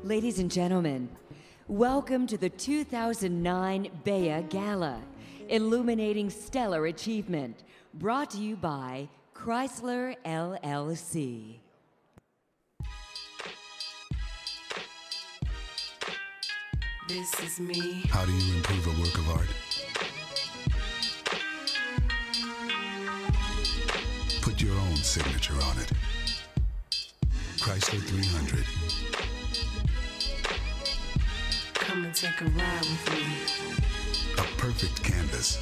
Ladies and gentlemen, welcome to the 2009 Bea Gala, illuminating stellar achievement, brought to you by Chrysler LLC. This is me. How do you improve a work of art? Put your own signature on it. Chrysler 300. Come and take a ride with me. A perfect canvas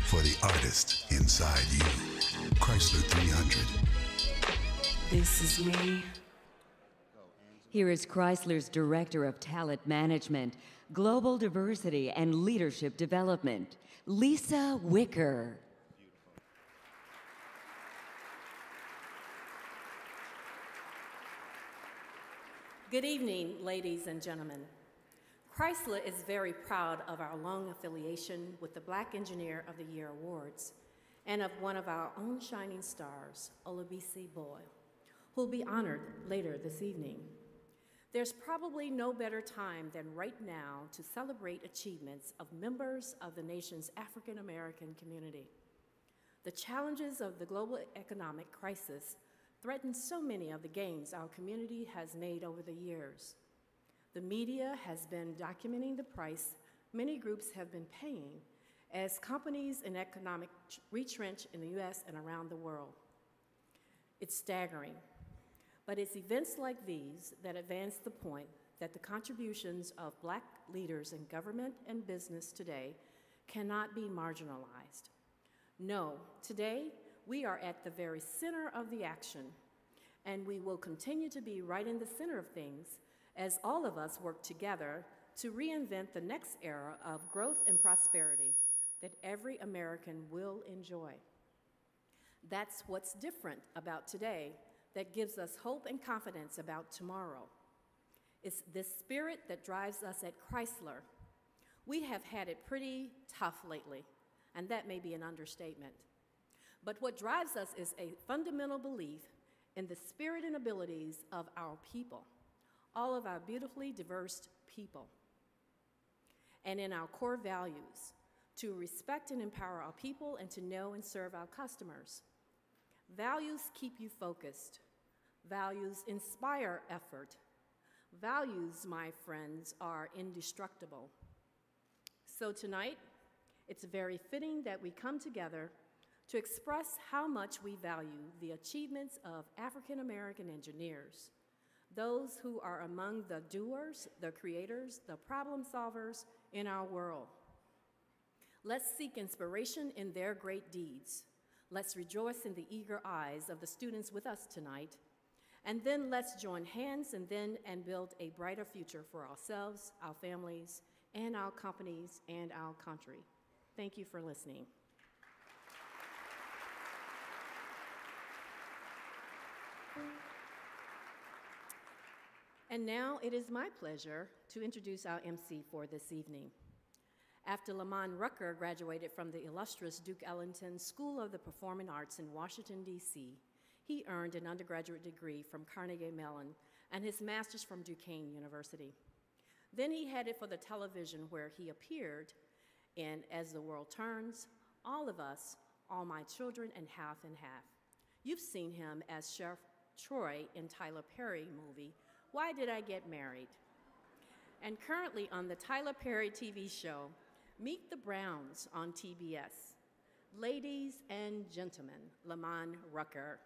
for the artist inside you. Chrysler 300. This is me. Here is Chrysler's Director of Talent Management, Global Diversity and Leadership Development, Lisa Wicker. Good evening, ladies and gentlemen. Chrysler is very proud of our long affiliation with the Black Engineer of the Year Awards and of one of our own shining stars, Olabisi Boyle, who will be honored later this evening. There's probably no better time than right now to celebrate achievements of members of the nation's African American community. The challenges of the global economic crisis threaten so many of the gains our community has made over the years. The media has been documenting the price many groups have been paying as companies in economic retrench in the US and around the world. It's staggering. But it's events like these that advance the point that the contributions of Black leaders in government and business today cannot be marginalized. No, today we are at the very center of the action, and we will continue to be right in the center of things as all of us work together to reinvent the next era of growth and prosperity that every American will enjoy. That's what's different about today that gives us hope and confidence about tomorrow. It's this spirit that drives us at Chrysler. We have had it pretty tough lately, and that may be an understatement. But what drives us is a fundamental belief in the spirit and abilities of our people, all of our beautifully diverse people, and in our core values, to respect and empower our people and to know and serve our customers. Values keep you focused. Values inspire effort. Values, my friends, are indestructible. So tonight, it's very fitting that we come together to express how much we value the achievements of African American engineers, those who are among the doers, the creators, the problem solvers in our world. Let's seek inspiration in their great deeds. Let's rejoice in the eager eyes of the students with us tonight. And then let's join hands and build a brighter future for ourselves, our families, and our companies, and our country. Thank you for listening. And now it is my pleasure to introduce our MC for this evening. After Lamont Rucker graduated from the illustrious Duke Ellington School of the Performing Arts in Washington, D.C., he earned an undergraduate degree from Carnegie Mellon and his master's from Duquesne University. Then he headed for the television where he appeared in As the World Turns, All of Us, All My Children, and Half and Half. You've seen him as Chef Troy in Tyler Perry movie, Why Did I Get Married? And currently on the Tyler Perry TV show, Meet the Browns on TBS. Ladies and gentlemen, Lamont Rucker.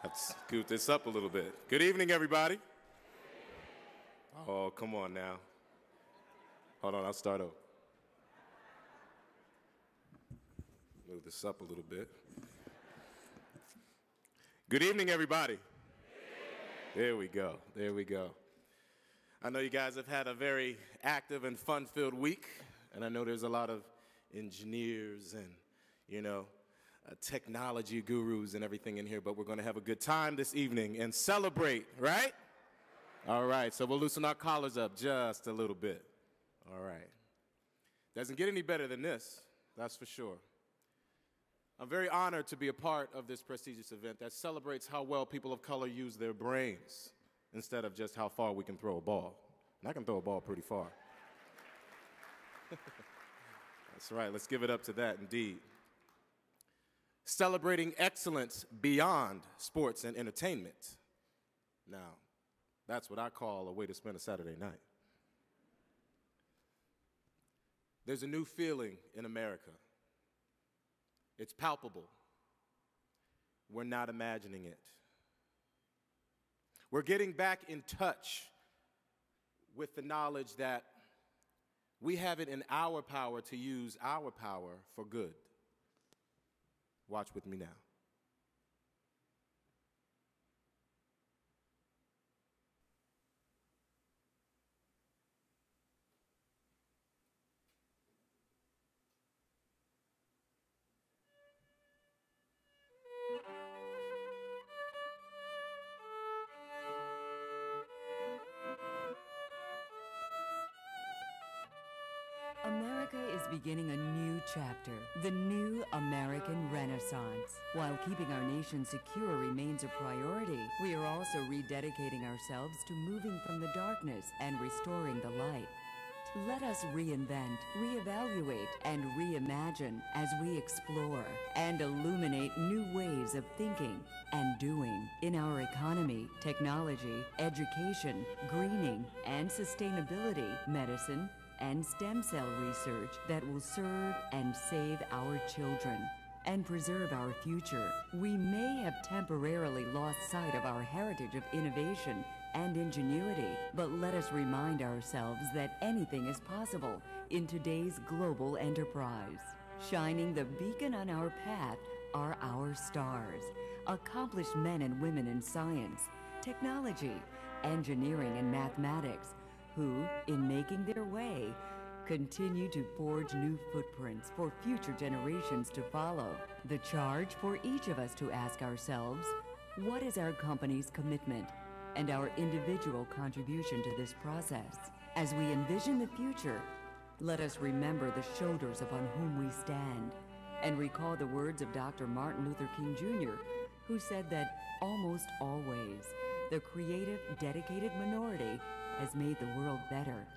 Let's scoot this up a little bit. Good evening, everybody. Oh, come on now. Hold on, I'll start over. Move this up a little bit. Good evening, everybody. There we go. There we go. I know you guys have had a very active and fun-filled week, and I know there's a lot of engineers and, technology gurus and everything in here, but we're going to have a good time this evening and celebrate, right? All right, so we'll loosen our collars up just a little bit. All right. Doesn't get any better than this, that's for sure. I'm very honored to be a part of this prestigious event that celebrates how well people of color use their brains instead of just how far we can throw a ball. And I can throw a ball pretty far. That's right, let's give it up to that indeed. Celebrating excellence beyond sports and entertainment. Now, that's what I call a way to spend a Saturday night. There's a new feeling in America. It's palpable. We're not imagining it. We're getting back in touch with the knowledge that we have it in our power to use our power for good. Watch with me now. America is beginning a new chapter, the new American Renaissance. While keeping our nation secure remains a priority, we are also rededicating ourselves to moving from the darkness and restoring the light. Let us reinvent, reevaluate, and reimagine as we explore and illuminate new ways of thinking and doing in our economy, technology, education, greening, and sustainability, medicine, and stem cell research that will serve and save our children and preserve our future. We may have temporarily lost sight of our heritage of innovation and ingenuity, but let us remind ourselves that anything is possible in today's global enterprise. Shining the beacon on our path are our stars, accomplished men and women in science, technology, engineering, and mathematics, who, in making their way, continue to forge new footprints for future generations to follow. The charge for each of us to ask ourselves, what is our company's commitment and our individual contribution to this process? As we envision the future, let us remember the shoulders upon whom we stand and recall the words of Dr. Martin Luther King Jr., who said that almost always, the creative, dedicated minority has made the world better.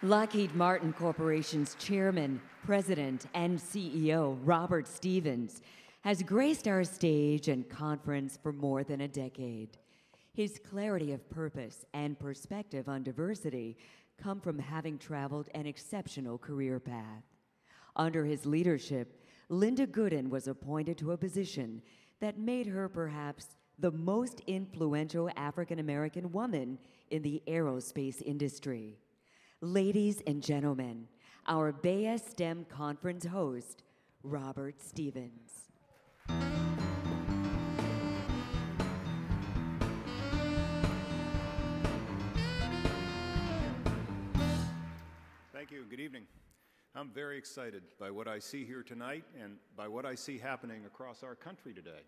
Lockheed Martin Corporation's chairman, president, and CEO, Robert Stevens, has graced our stage and conference for more than a decade. His clarity of purpose and perspective on diversity come from having traveled an exceptional career path. Under his leadership, Linda Gooden was appointed to a position that made her perhaps the most influential African-American woman in the aerospace industry. Ladies and gentlemen, our BEA STEM Conference host, Robert Stevens. Thank you. Good evening. I'm very excited by what I see here tonight and by what I see happening across our country today.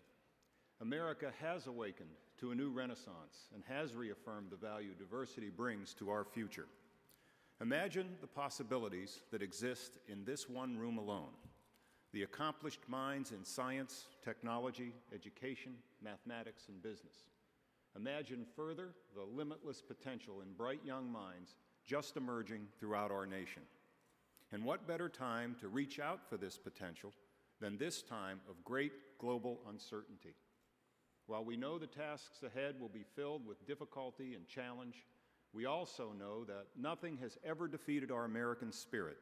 America has awakened to a new renaissance and has reaffirmed the value diversity brings to our future. Imagine the possibilities that exist in this one room alone. The accomplished minds in science, technology, education, mathematics, and business. Imagine further the limitless potential in bright young minds just emerging throughout our nation. And what better time to reach out for this potential than this time of great global uncertainty? While we know the tasks ahead will be filled with difficulty and challenge, we also know that nothing has ever defeated our American spirit,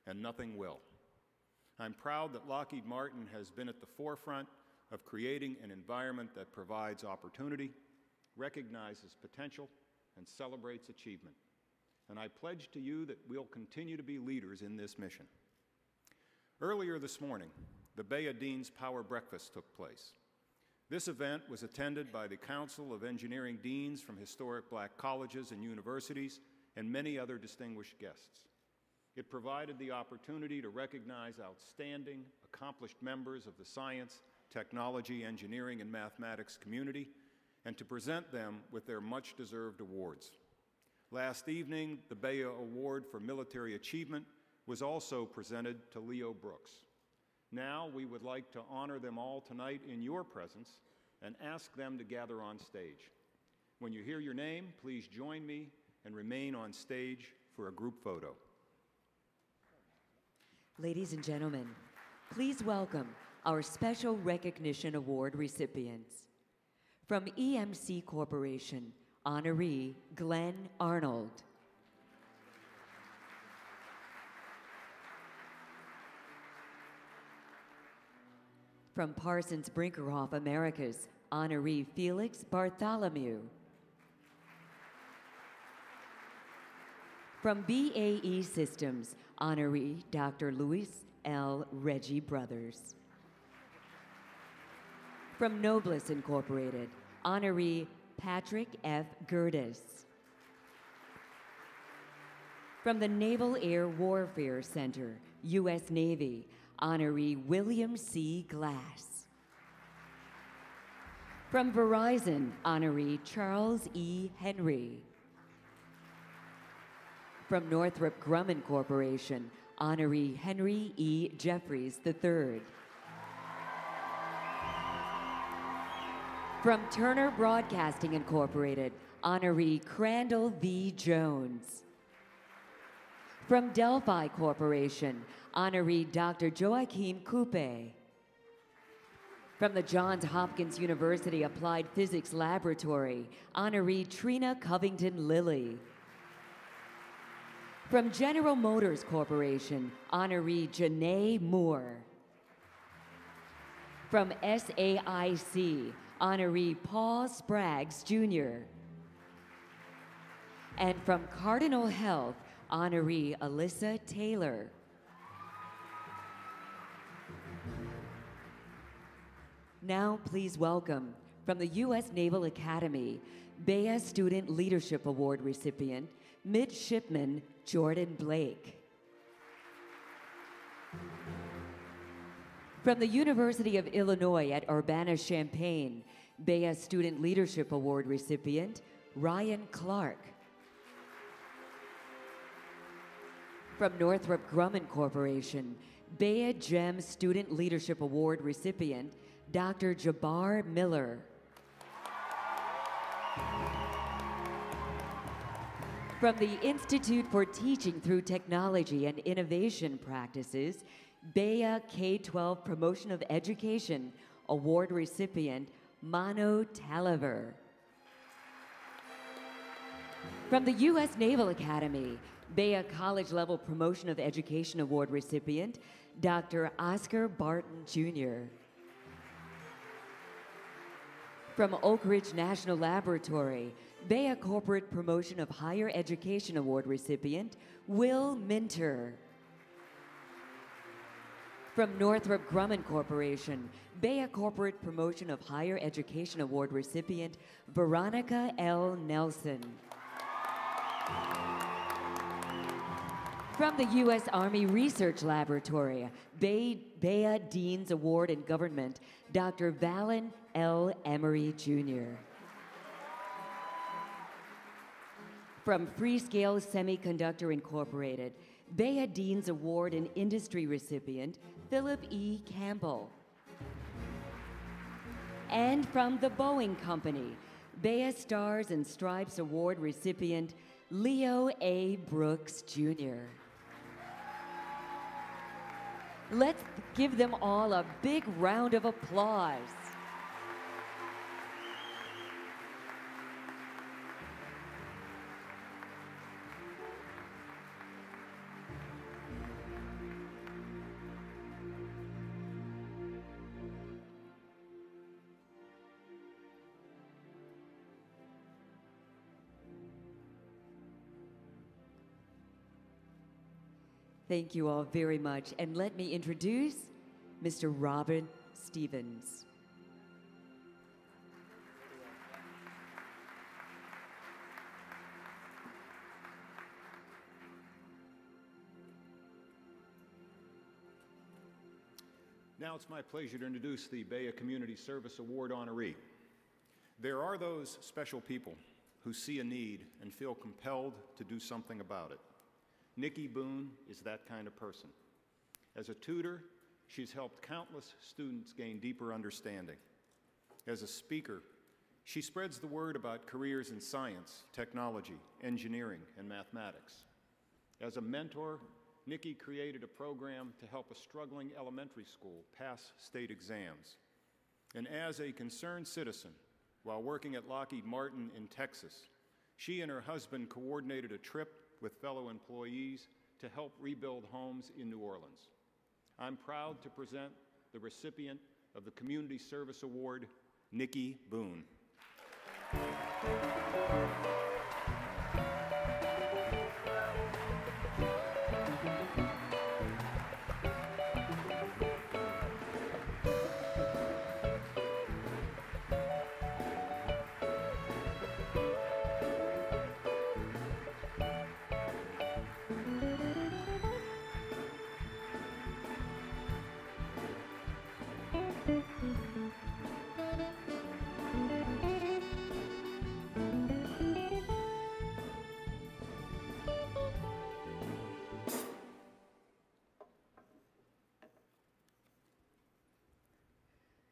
and nothing will. I'm proud that Lockheed Martin has been at the forefront of creating an environment that provides opportunity, recognizes potential, and celebrates achievement. And I pledge to you that we'll continue to be leaders in this mission. Earlier this morning, the Bea Dean's Power Breakfast took place. This event was attended by the Council of Engineering Deans from historic black colleges and universities and many other distinguished guests. It provided the opportunity to recognize outstanding, accomplished members of the science, technology, engineering, and mathematics community, and to present them with their much-deserved awards. Last evening, the Bea Award for Military Achievement was also presented to Leo Brooks. Now, we would like to honor them all tonight in your presence and ask them to gather on stage. When you hear your name, please join me and remain on stage for a group photo. Ladies and gentlemen, please welcome our Special Recognition Award recipients. From EMC Corporation, honoree Glenn Arnold. From Parsons Brinkerhoff Americas, honoree Felix Bartholomew. From BAE Systems, honoree Dr. Luis L. Reggie Brothers. From Nobles Incorporated, honoree Patrick F. Gerdes. From the Naval Air Warfare Center, U.S. Navy, honoree William C. Glass. From Verizon, honoree Charles E. Henry. From Northrop Grumman Corporation, honoree Henry E. Jeffries III. From Turner Broadcasting Incorporated, honoree Crandall V. Jones. From Delphi Corporation, honoree Dr. Joachim Coupe. From the Johns Hopkins University Applied Physics Laboratory, honoree Trina Covington Lilly. From General Motors Corporation, honoree Janae Moore. From SAIC, honoree Paul Spraggs Jr. And from Cardinal Health, honoree Alyssa Taylor. Now please welcome, from the U.S. Naval Academy, Bea Student Leadership Award recipient, Midshipman Jordan Blake. From the University of Illinois at Urbana-Champaign, Bea Student Leadership Award recipient, Ryan Clark. From Northrop Grumman Corporation, Bea Gem Student Leadership Award recipient, Dr. Jabbar Miller. From the Institute for Teaching Through Technology and Innovation Practices, Bea K-12 Promotion of Education Award recipient, Mano Taliver. From the U.S. Naval Academy, Bea College Level Promotion of Education Award recipient, Dr. Oscar Barton, Jr. From Oak Ridge National Laboratory, Bea Corporate Promotion of Higher Education Award recipient, Will Minter. From Northrop Grumman Corporation, Bea Corporate Promotion of Higher Education Award recipient, Veronica L. Nelson. From the U.S. Army Research Laboratory, Bea Dean's Award in Government, Dr. Valen L. Emery, Jr. From Freescale Semiconductor Incorporated, Bea Dean's Award in Industry recipient, Philip E. Campbell. And from the Boeing Company, Bea Stars and Stripes Award recipient, Leo A. Brooks, Jr. Let's give them all a big round of applause. Thank you all very much. And let me introduce Mr. Robin Stevens. Now it's my pleasure to introduce the Baya Community Service Award honoree. There are those special people who see a need and feel compelled to do something about it. Nikki Boone is that kind of person. As a tutor, she's helped countless students gain deeper understanding. As a speaker, she spreads the word about careers in science, technology, engineering, and mathematics. As a mentor, Nikki created a program to help a struggling elementary school pass state exams. And as a concerned citizen, while working at Lockheed Martin in Texas, she and her husband coordinated a trip with fellow employees to help rebuild homes in New Orleans. I'm proud to present the recipient of the Community Service Award, Nikki Boone.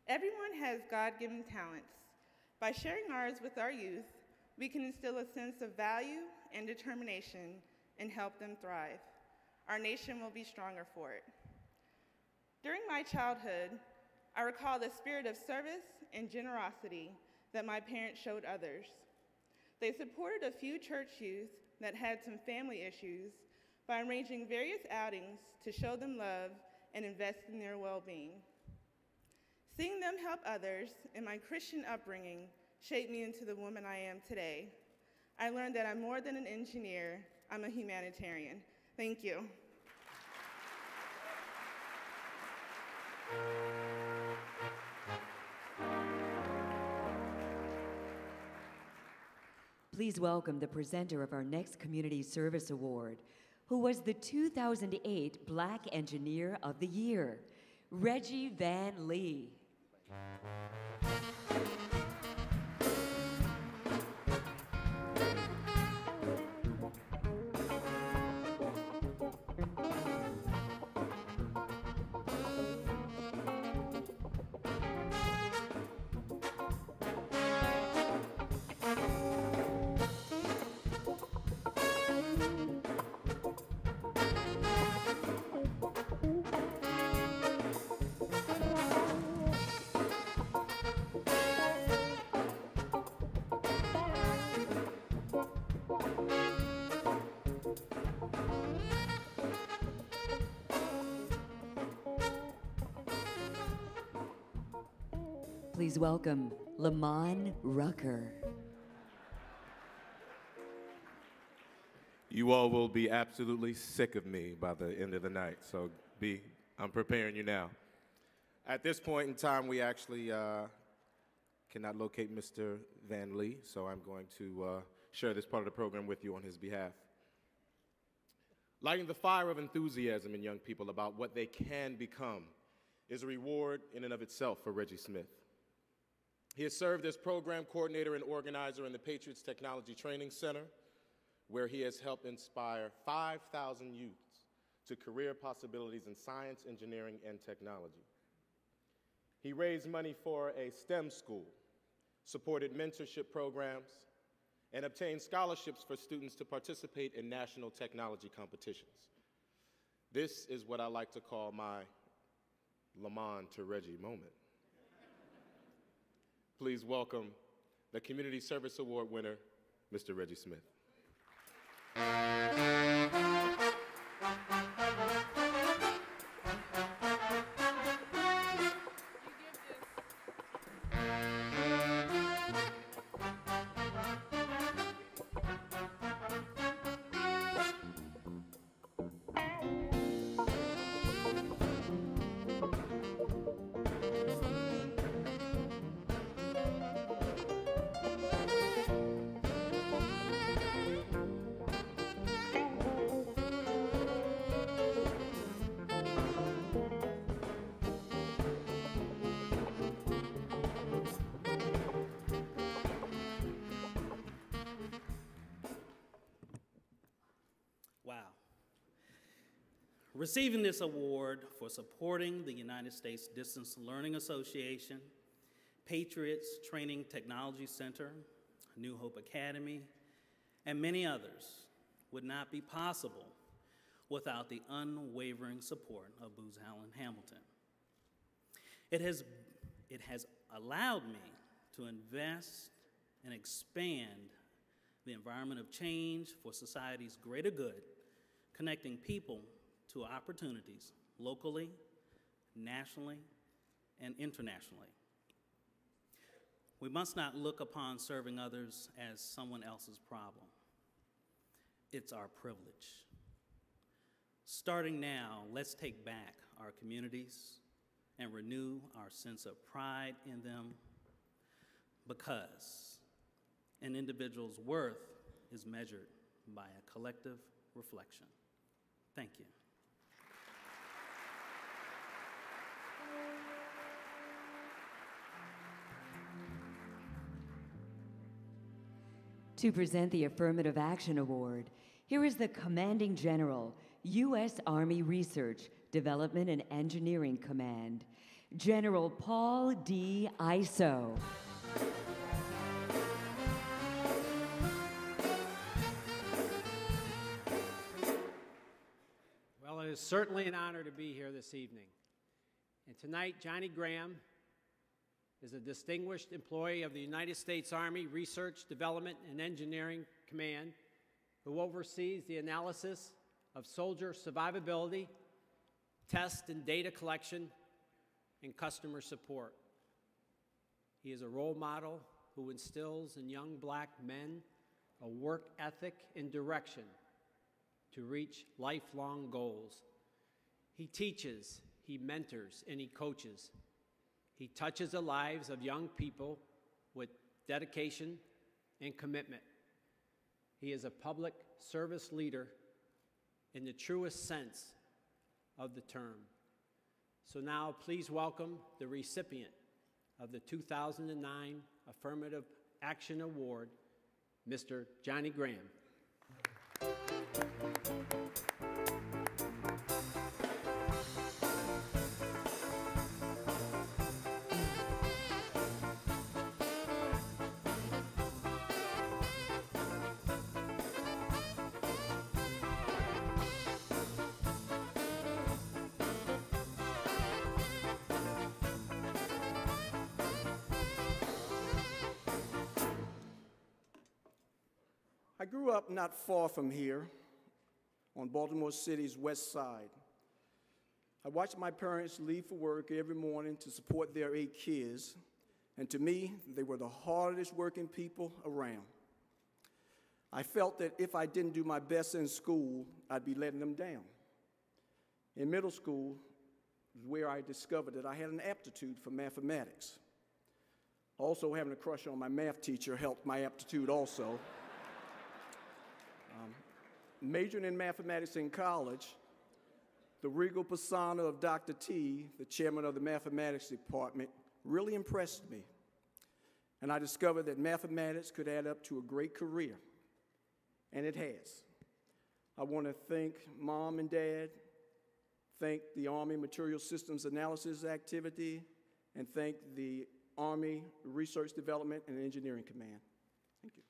Everyone has God-given talents. By sharing ours with our youth, we can instill a sense of value and determination and help them thrive. Our nation will be stronger for it. During my childhood, I recall the spirit of service and generosity that my parents showed others. They supported a few church youth that had some family issues by arranging various outings to show them love and invest in their well-being. Seeing them help others and my Christian upbringing shaped me into the woman I am today. I learned that I'm more than an engineer, I'm a humanitarian. Thank you. Please welcome the presenter of our next Community Service Award, who was the 2008 Black Engineer of the Year, Reggie Van Lee. Please welcome Lamon Rucker. You all will be absolutely sick of me by the end of the night, so I'm preparing you now. At this point in time, we actually cannot locate Mr. Van Lee, so I'm going to share this part of the program with you on his behalf. Lighting the fire of enthusiasm in young people about what they can become is a reward in and of itself for Reggie Smith. He has served as program coordinator and organizer in the Patriots Technology Training Center, where he has helped inspire 5,000 youths to career possibilities in science, engineering, and technology. He raised money for a STEM school, supported mentorship programs, and obtained scholarships for students to participate in national technology competitions. This is what I like to call my Lamon to Reggie moment. Please welcome the Community Service Award winner, Mr. Reggie Smith. receiving this award for supporting the United States Distance Learning Association, Patriots Training Technology Center, New Hope Academy, and many others would not be possible without the unwavering support of Booz Allen Hamilton. It has allowed me to invest and expand the environment of change for society's greater good, connecting people to opportunities locally, nationally, and internationally. We must not look upon serving others as someone else's problem. It's our privilege. Starting now, let's take back our communities and renew our sense of pride in them, because an individual's worth is measured by a collective reflection. Thank you. To present the Affirmative Action Award, here is the Commanding General, U.S. Army Research, Development, and Engineering Command, General Paul D. Iso. Well, it is certainly an honor to be here this evening. And tonight, Johnny Graham is a distinguished employee of the United States Army Research, Development, and Engineering Command who oversees the analysis of soldier survivability, test and data collection, and customer support. He is a role model who instills in young black men a work ethic and direction to reach lifelong goals. He teaches, he mentors, and he coaches. He touches the lives of young people with dedication and commitment. He is a public service leader in the truest sense of the term. So now please welcome the recipient of the 2009 Affirmative Action Award, Mr. Johnny Graham. I grew up not far from here on Baltimore City's west side. I watched my parents leave for work every morning to support their 8 kids, and to me, they were the hardest working people around. I felt that if I didn't do my best in school, I'd be letting them down. In middle school was where I discovered that I had an aptitude for mathematics. Also, having a crush on my math teacher helped my aptitude also. Majoring in mathematics in college, the regal persona of Dr. T, the chairman of the mathematics department, really impressed me. And I discovered that mathematics could add up to a great career, and it has. I want to thank Mom and Dad, thank the Army Material Systems Analysis Activity, and thank the Army Research Development and Engineering Command. Thank you.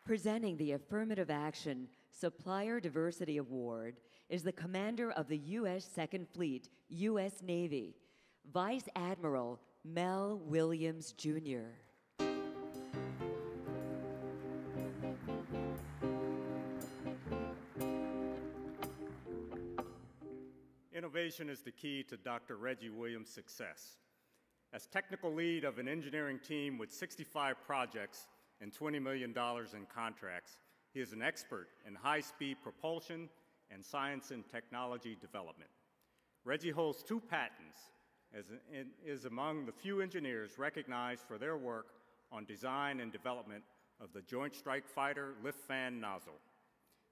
Presenting the Affirmative Action Supplier Diversity Award is the Commander of the U.S. Second Fleet, U.S. Navy, Vice Admiral Mel Williams, Jr. Innovation is the key to Dr. Reggie Williams' success. As technical lead of an engineering team with 65 projects and $20 million in contracts, he is an expert in high-speed propulsion and science and technology development. Reggie holds 2 patents and is among the few engineers recognized for their work on design and development of the Joint Strike Fighter lift fan nozzle.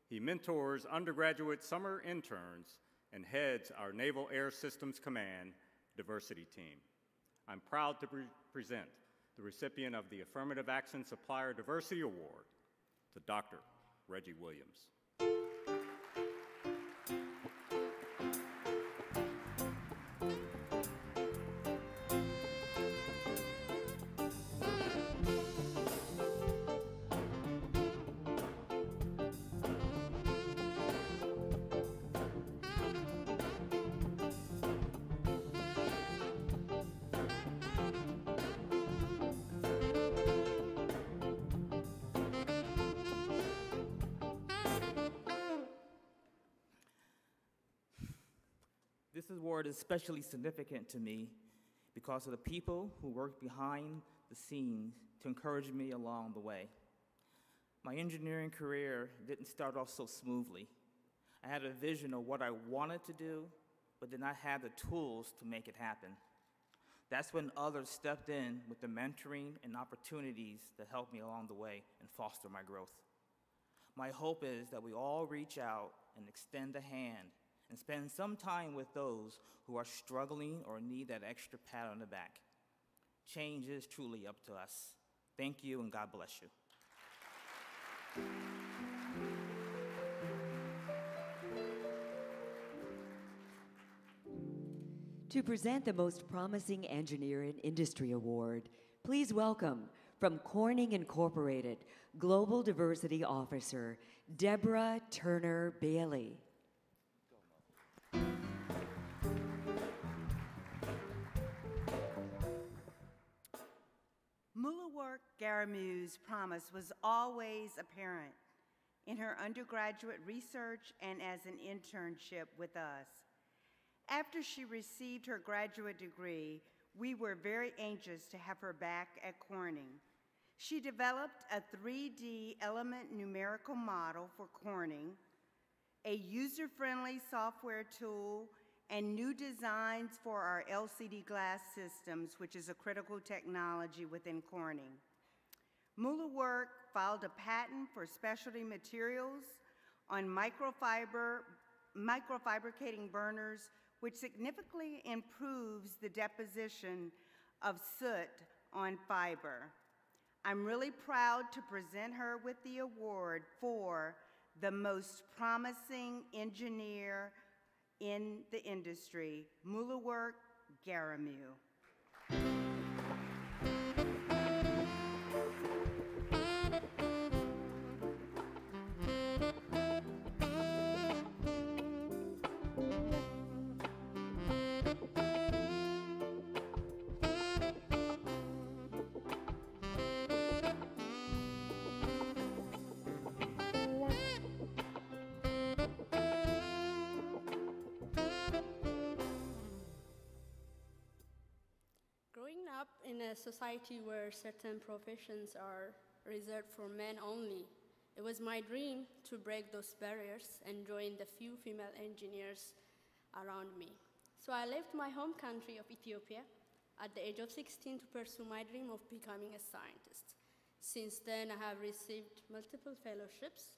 He mentors undergraduate summer interns and heads our Naval Air Systems Command diversity team. I'm proud to present the recipient of the Affirmative Action Supplier Diversity Award, to Dr. Reggie Williams. This award is especially significant to me because of the people who work behind the scenes to encourage me along the way. My engineering career didn't start off so smoothly. I had a vision of what I wanted to do, but did not have the tools to make it happen. That's when others stepped in with the mentoring and opportunities that helped me along the way and foster my growth. My hope is that we all reach out and extend a hand and spend some time with those who are struggling or need that extra pat on the back. Change is truly up to us. Thank you, and God bless you. To present the Most Promising Engineer in Industry Award, please welcome, from Corning Incorporated, Global Diversity Officer, Deborah Turner Bailey. Mulawork Garamu's promise was always apparent in her undergraduate research and as an internship with us. After she received her graduate degree, we were very anxious to have her back at Corning. She developed a 3D element numerical model for Corning, a user-friendly software tool, and new designs for our LCD glass systems, which is a critical technology within Corning. Mulawork filed a patent for specialty materials on microfabricating burners, which significantly improves the deposition of soot on fiber. I'm really proud to present her with the award for the Most Promising Engineer in the Industry, Mulawork Garamu. In a society where certain professions are reserved for men only, it was my dream to break those barriers and join the few female engineers around me. So I left my home country of Ethiopia at the age of 16 to pursue my dream of becoming a scientist. Since then, I have received multiple fellowships,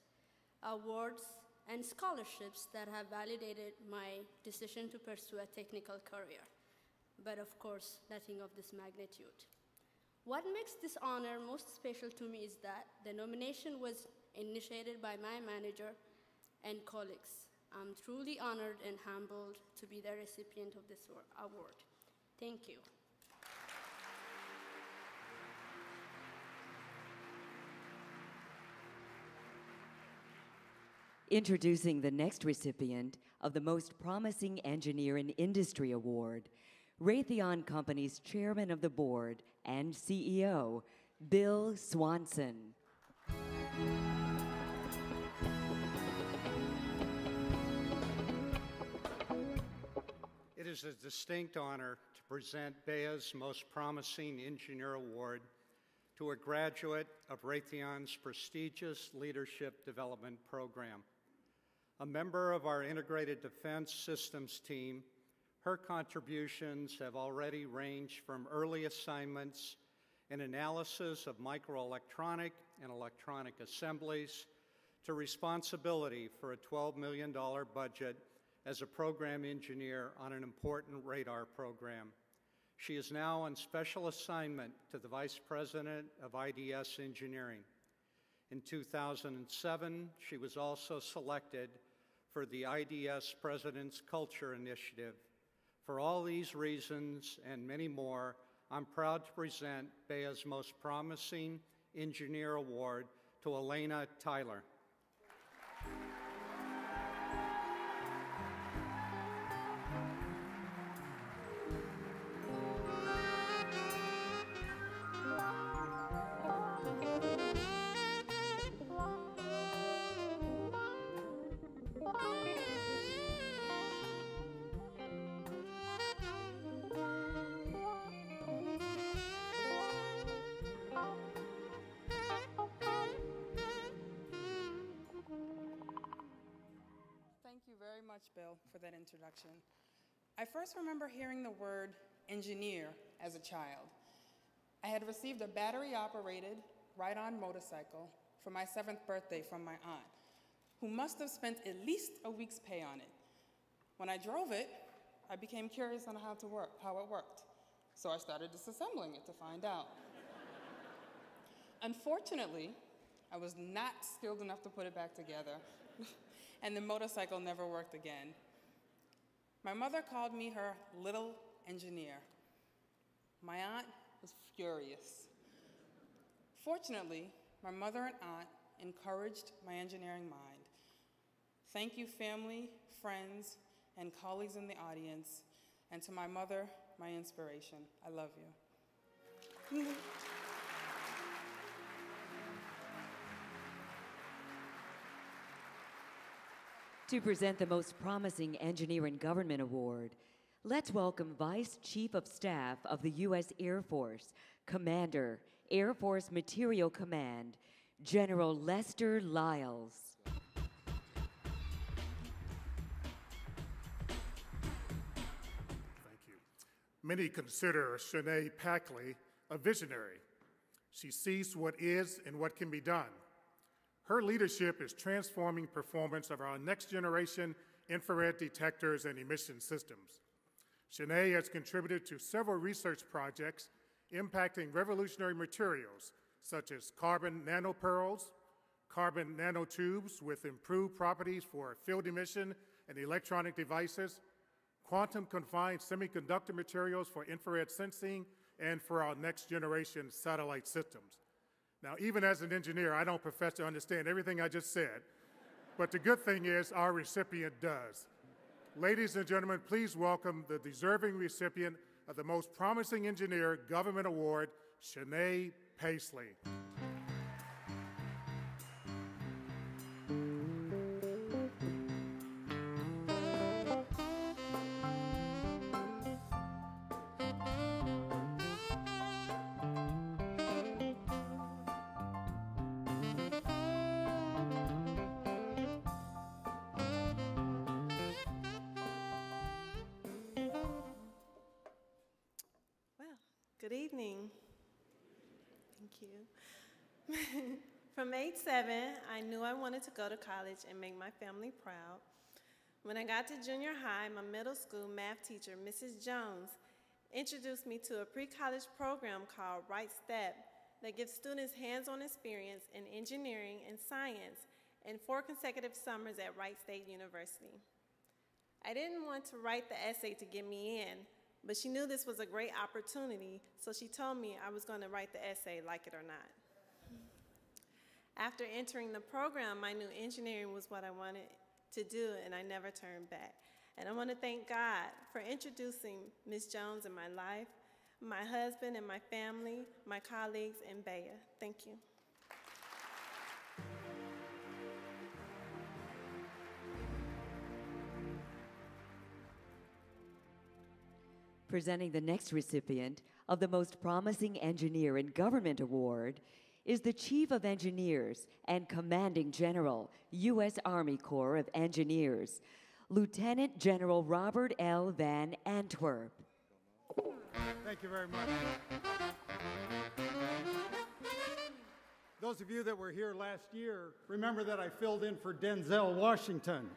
awards, and scholarships that have validated my decision to pursue a technical career. But of course, nothing of this magnitude. What makes this honor most special to me is that the nomination was initiated by my manager and colleagues. I'm truly honored and humbled to be the recipient of this award. Thank you. Introducing the next recipient of the Most Promising Engineer in Industry Award, Raytheon Company's Chairman of the Board and CEO, Bill Swanson. It is a distinct honor to present BEA's Most Promising Engineer Award to a graduate of Raytheon's prestigious Leadership Development Program. A member of our Integrated Defense Systems team, her contributions have already ranged from early assignments and analysis of microelectronic and electronic assemblies to responsibility for a $12 million budget as a program engineer on an important radar program. She is now on special assignment to the Vice President of IDS Engineering. In 2007, she was also selected for the IDS President's Culture Initiative. For all these reasons and many more, I'm proud to present Baya's Most Promising Engineer Award to Elena Tyler. Thank you very much, Bill, for that introduction. I first remember hearing the word engineer as a child. I had received a battery-operated, ride-on motorcycle for my 7th birthday from my aunt, who must have spent at least a week's pay on it. When I drove it, I became curious on how it worked, so I started disassembling it to find out. Unfortunately, I was not skilled enough to put it back together, and the motorcycle never worked again. My mother called me her little engineer. My aunt was furious. Fortunately, my mother and aunt encouraged my engineering mind. Thank you, family, friends, and colleagues in the audience, and to my mother, my inspiration. I love you. To present the Most Promising Engineer in Government Award, let's welcome Vice Chief of Staff of the U.S. Air Force, Commander, Air Force Materiel Command, General Lester Lyles. Thank you. Many consider Shanae Packley a visionary. She sees what is and what can be done. Her leadership is transforming performance of our next generation infrared detectors and emission systems. Shanae has contributed to several research projects impacting revolutionary materials such as carbon nanopearls, carbon nanotubes with improved properties for field emission and electronic devices, quantum confined semiconductor materials for infrared sensing, and for our next generation satellite systems. Now, even as an engineer, I don't profess to understand everything I just said, but the good thing is our recipient does. Ladies and gentlemen, please welcome the deserving recipient of the Most Promising Engineer Government Award, Shanae Paisley. Good evening. Thank you. From age 7, I knew I wanted to go to college and make my family proud. When I got to junior high, my middle school math teacher, Mrs. Jones, introduced me to a pre-college program called Right Step that gives students hands-on experience in engineering and science in 4 consecutive summers at Wright State University. I didn't want to write the essay to get me in, but she knew this was a great opportunity, so she told me I was going to write the essay, like it or not. After entering the program, I knew engineering was what I wanted to do, and I never turned back. And I want to thank God for introducing Ms. Jones in my life, my husband and my family, my colleagues, and Baya. Thank you. Presenting the next recipient of the Most Promising Engineer in Government Award is the Chief of Engineers and Commanding General, U.S. Army Corps of Engineers, Lieutenant General Robert L. Van Antwerp. Thank you very much. Those of you that were here last year remember that I filled in for Denzel Washington.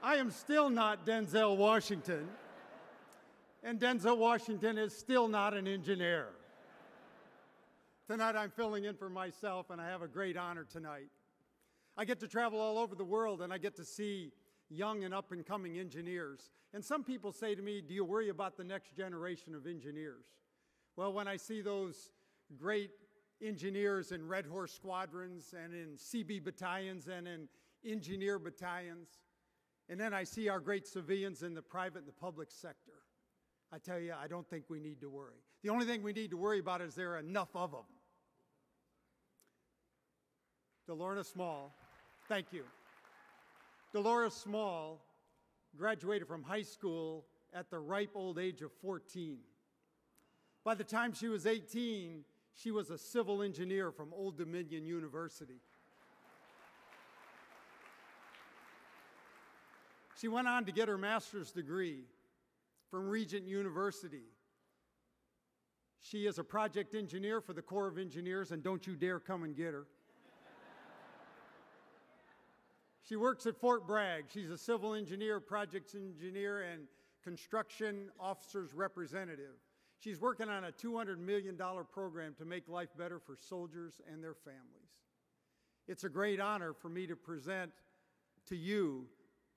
I am still not Denzel Washington, And Denzel Washington is still not an engineer. Tonight I'm filling in for myself, and I have a great honor tonight. I get to travel all over the world, and I get to see young and up-and-coming engineers. And some people say to me, do you worry about the next generation of engineers? Well, when I see those great engineers in Red Horse squadrons and in CB battalions and in engineer battalions, and then I see our great civilians in the private and the public sector, I tell you, I don't think we need to worry. The only thing we need to worry about is there are enough of them. Delorna Small, thank you. Delora Small graduated from high school at the ripe old age of 14. By the time she was 18, she was a civil engineer from Old Dominion University. She went on to get her master's degree from Regent University. She is a project engineer for the Corps of Engineers, and don't you dare come and get her. She works at Fort Bragg. She's a civil engineer, projects engineer, and construction officers representative. She's working on a $200 million program to make life better for soldiers and their families. It's a great honor for me to present to you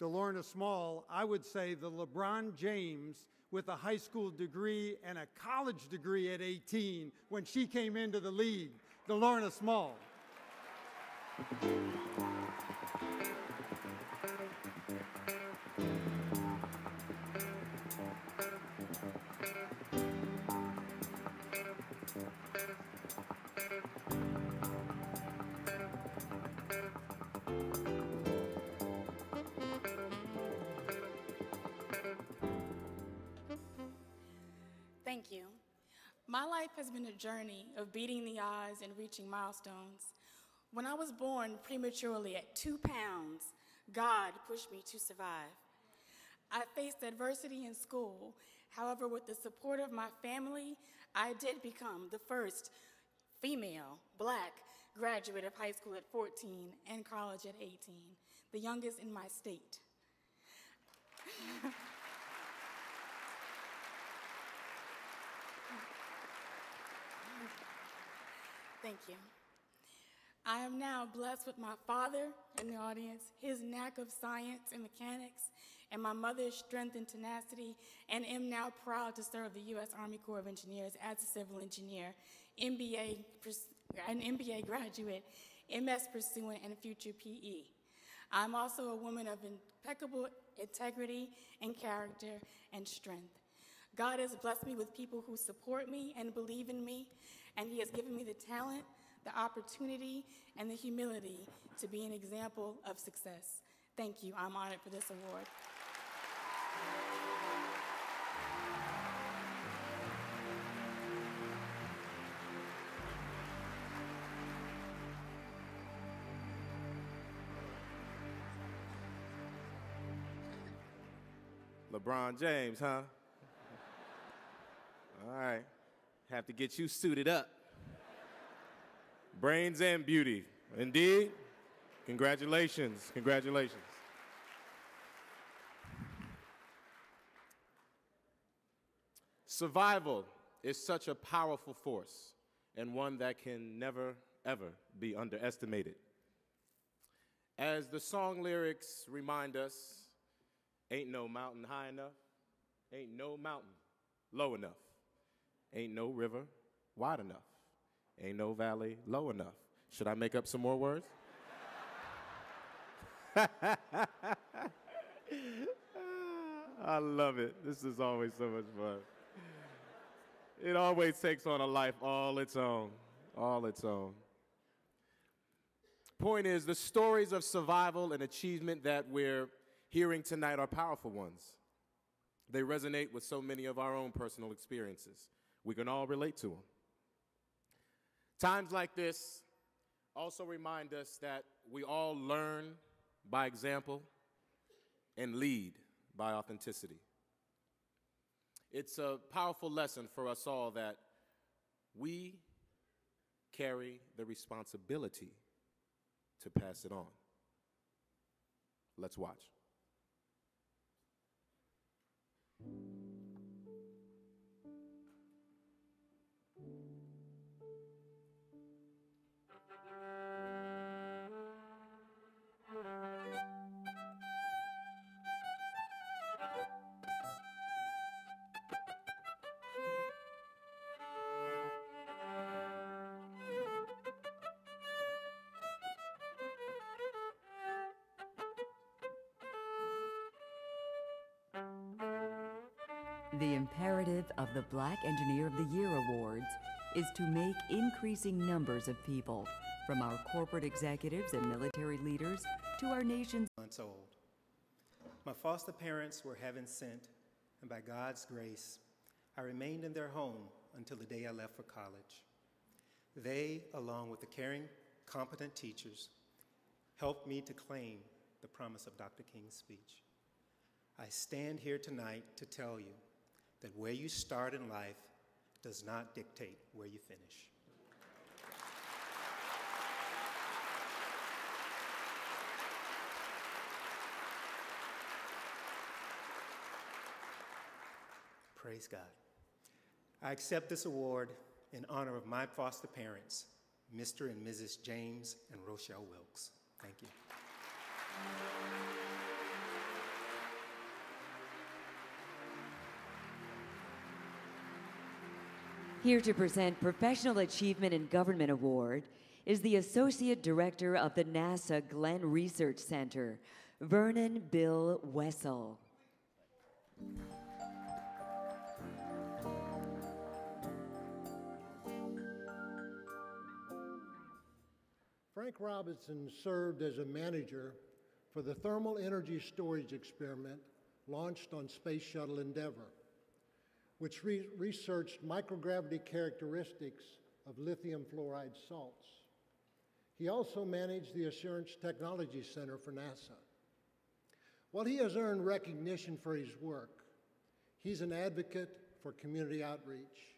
Delorna Small, I would say the LeBron James with a high school degree and a college degree at 18 when she came into the league, Delorna Small. Thank you. My life has been a journey of beating the odds and reaching milestones. When I was born prematurely at 2 pounds, God pushed me to survive. I faced adversity in school. However, with the support of my family, I did become the first female, Black graduate of high school at 14 and college at 18, the youngest in my state. Thank you. I am now blessed with my father in the audience, his knack of science and mechanics, and my mother's strength and tenacity, and am now proud to serve the U.S. Army Corps of Engineers as a civil engineer, an MBA graduate, MS pursuant, and future PE. I'm also a woman of impeccable integrity and character and strength. God has blessed me with people who support me and believe in me, and He has given me the talent, the opportunity, and the humility to be an example of success. Thank you. I'm honored for this award. LeBron James, huh? All right. Have to get you suited up. Brains and beauty. Indeed. Congratulations. Congratulations. Survival is such a powerful force and one that can never, ever be underestimated. As the song lyrics remind us, ain't no mountain high enough, ain't no mountain low enough, ain't no river wide enough, ain't no valley low enough. Should I make up some more words? I love it. This is always so much fun. It always takes on a life all its own, all its own. Point is, the stories of survival and achievement that we're hearing tonight are powerful ones. They resonate with so many of our own personal experiences. We can all relate to them. Times like this also remind us that we all learn by example and lead by authenticity. It's a powerful lesson for us all that we carry the responsibility to pass it on. Let's watch. The imperative of the Black Engineer of the Year Awards is to make increasing numbers of people, from our corporate executives and military leaders to our nation's months old. My foster parents were heaven sent, and by God's grace, I remained in their home until the day I left for college. They, along with the caring, competent teachers, helped me to claim the promise of Dr. King's speech. I stand here tonight to tell you that where you start in life does not dictate where you finish. Praise God. I accept this award in honor of my foster parents, Mr. and Mrs. James and Rochelle Wilkes. Thank you. Here to present Professional Achievement in Government Award is the Associate Director of the NASA Glenn Research Center, Vernon Bill Wessel. Frank Robinson served as a manager for the thermal energy storage experiment launched on Space Shuttle Endeavour, which researched microgravity characteristics of lithium fluoride salts. He also managed the Assurance Technology Center for NASA. While he has earned recognition for his work, he's an advocate for community outreach.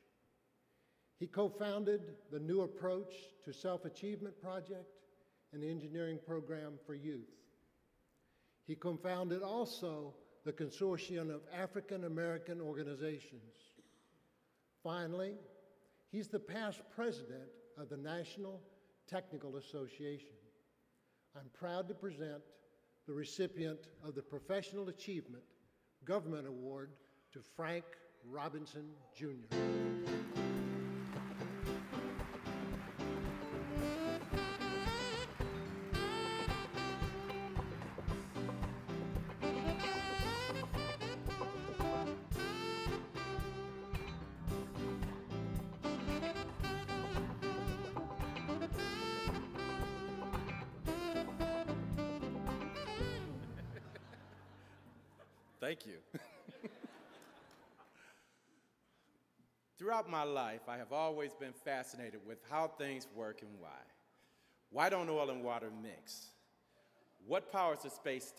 He co-founded the New Approach to Self-Achievement Project and the Engineering Program for Youth. He co-founded also the Consortium of African American Organizations. Finally, he's the past president of the National Technical Association. I'm proud to present the recipient of the Professional Achievement Government Award to Frank Robinson, Jr. Thank you. Throughout my life, I have always been fascinated with how things work and why. Why don't oil and water mix? What powers the space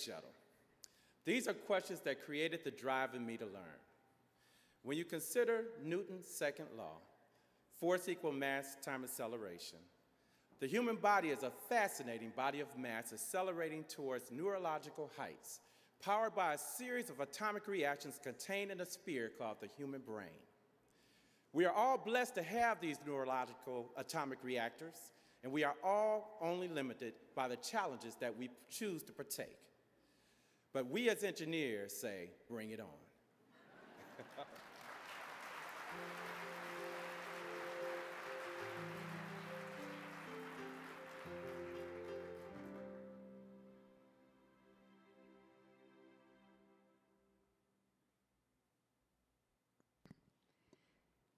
shuttle? These are questions that created the drive in me to learn. When you consider Newton's second law, force equal mass times acceleration, the human body is a fascinating body of mass accelerating towards neurological heights, powered by a series of atomic reactions contained in a sphere called the human brain. We are all blessed to have these neurological atomic reactors, and we are all only limited by the challenges that we choose to partake. But we as engineers say, bring it on.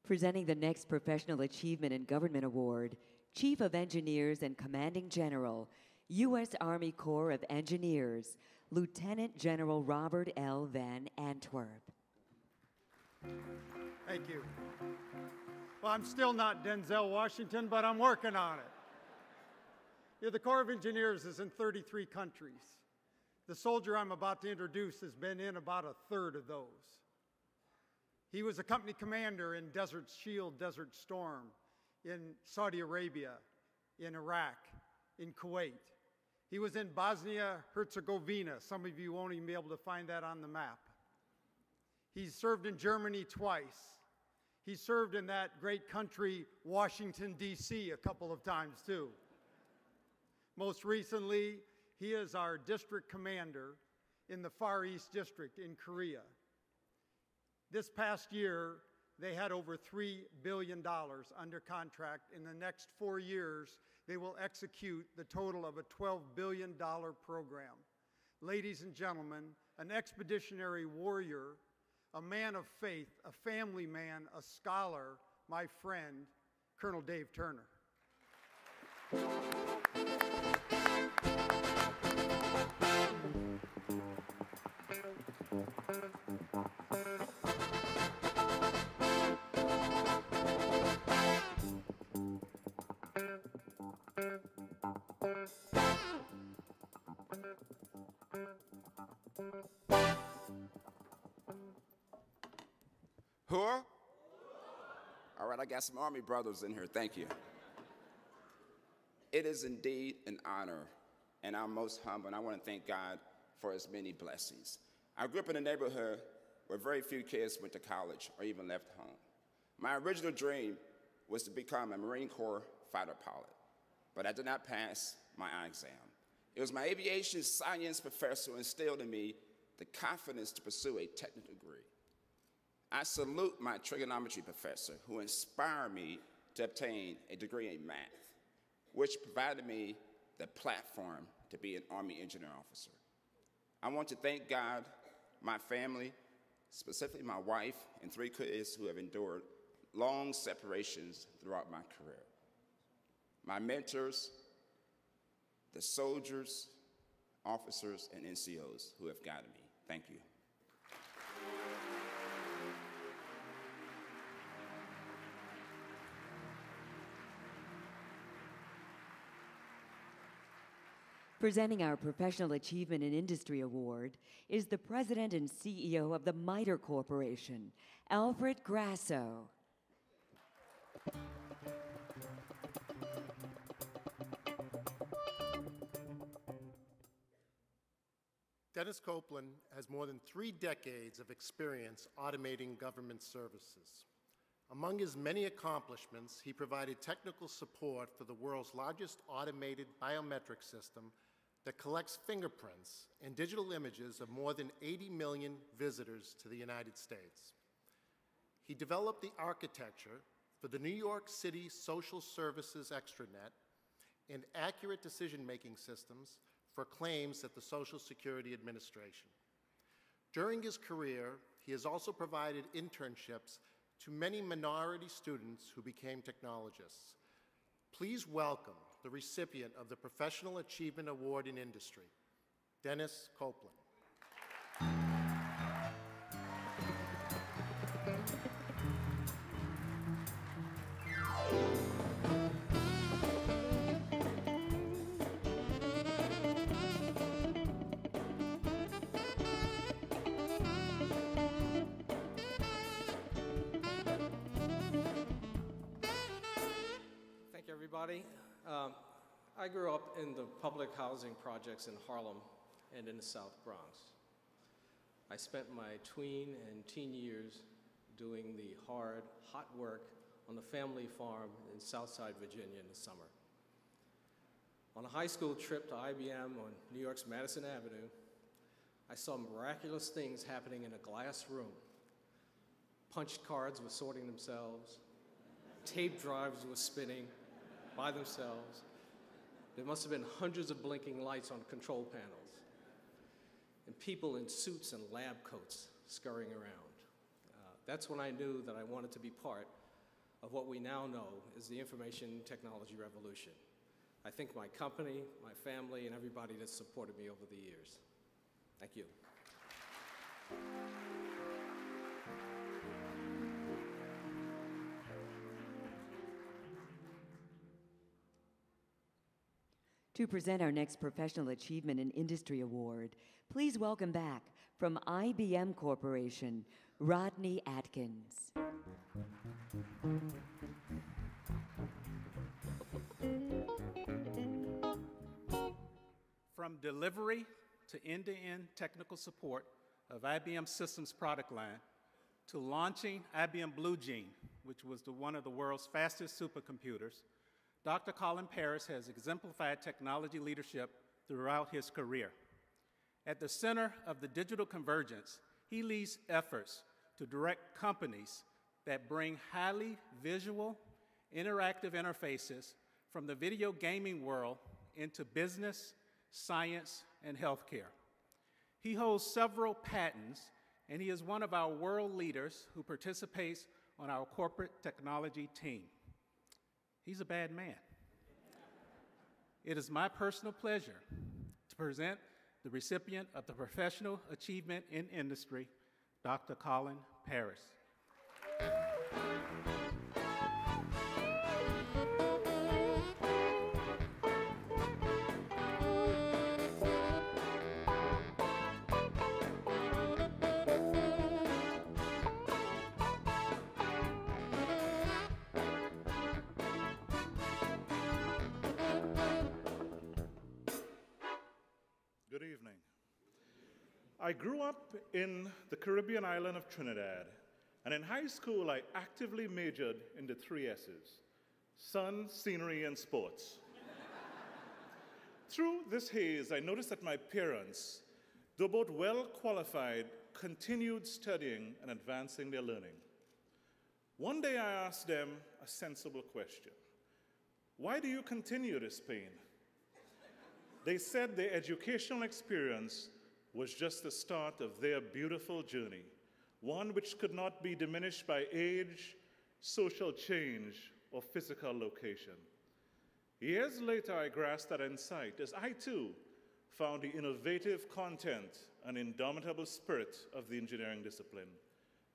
Presenting the next Professional Achievement in Government Award, Chief of Engineers and Commanding General, U.S. Army Corps of Engineers, Lieutenant General Robert L. Van Antwerp. Thank you. Well, I'm still not Denzel Washington, but I'm working on it. Yeah, the Corps of Engineers is in 33 countries. The soldier I'm about to introduce has been in about a third of those. He was a company commander in Desert Shield, Desert Storm, in Saudi Arabia, in Iraq, in Kuwait. He was in Bosnia-Herzegovina. Some of you won't even be able to find that on the map. He's served in Germany twice. He served in that great country, Washington, D.C., a couple of times too. Most recently, he is our district commander in the Far East District in Korea. This past year, they had over $3 billion under contract. In the next 4 years, they will execute the total of a $12 billion program. Ladies and gentlemen, an expeditionary warrior, a man of faith, a family man, a scholar, my friend, Colonel Dave Turner. Who? All right, I got some Army brothers in here. Thank you. It is indeed an honor, and I'm most humble, and I want to thank God for his many blessings. I grew up in a neighborhood where very few kids went to college or even left home. My original dream was to become a Marine Corps fighter pilot, but I did not pass my eye exam. It was my aviation science professor who instilled in me the confidence to pursue a technical degree. I salute my trigonometry professor who inspired me to obtain a degree in math, which provided me the platform to be an Army engineer officer. I want to thank God, my family, specifically my wife and 3 kids who have endured long separations throughout my career. My mentors, the soldiers, officers, and NCOs who have guided me. Thank you. Presenting our Professional Achievement in Industry Award is the President and CEO of the MITRE Corporation, Alfred Grasso. Dennis Copeland has more than 3 decades of experience automating government services. Among his many accomplishments, he provided technical support for the world's largest automated biometric system that collects fingerprints and digital images of more than 80 million visitors to the United States. He developed the architecture for the New York City Social Services Extranet and accurate decision-making systems for claims at the Social Security Administration. During his career, he has also provided internships to many minority students who became technologists. Please welcome the recipient of the Professional Achievement Award in Industry, Dennis Copeland. Everybody. I grew up in the public housing projects in Harlem and in the South Bronx. I spent my tween and teen years doing the hard, hot work on the family farm in Southside, Virginia in the summer. On a high school trip to IBM on New York's Madison Avenue, I saw miraculous things happening in a glass room. Punch cards were sorting themselves, tape drives were spinning by themselves. There must have been hundreds of blinking lights on control panels, and people in suits and lab coats scurrying around. That's when I knew that I wanted to be part of what we now know is the information technology revolution. I thank my company, my family, and everybody that's supported me over the years. Thank you. To present our next Professional Achievement in Industry Award, please welcome back from IBM Corporation, Rodney Atkins. From delivery to end-to-end technical support of IBM Systems product line, to launching IBM Blue Gene, which was one of the world's fastest supercomputers, Dr. Colin Paris has exemplified technology leadership throughout his career. At the center of the digital convergence, he leads efforts to direct companies that bring highly visual, interactive interfaces from the video gaming world into business, science, and healthcare. He holds several patents and he is one of our world leaders who participates on our corporate technology team. He's a bad man. It is my personal pleasure to present the recipient of the Professional Achievement in Industry, Dr. Colin Paris. Good evening. I grew up in the Caribbean island of Trinidad, and in high school I actively majored in the 3 S's: sun, scenery, and sports. Through this haze, I noticed that my parents, though both well qualified, continued studying and advancing their learning. One day I asked them a sensible question: why do you continue this pain? They said their educational experience was just the start of their beautiful journey, one which could not be diminished by age, social change, or physical location. Years later, I grasped that insight as I, too, found the innovative content and indomitable spirit of the engineering discipline.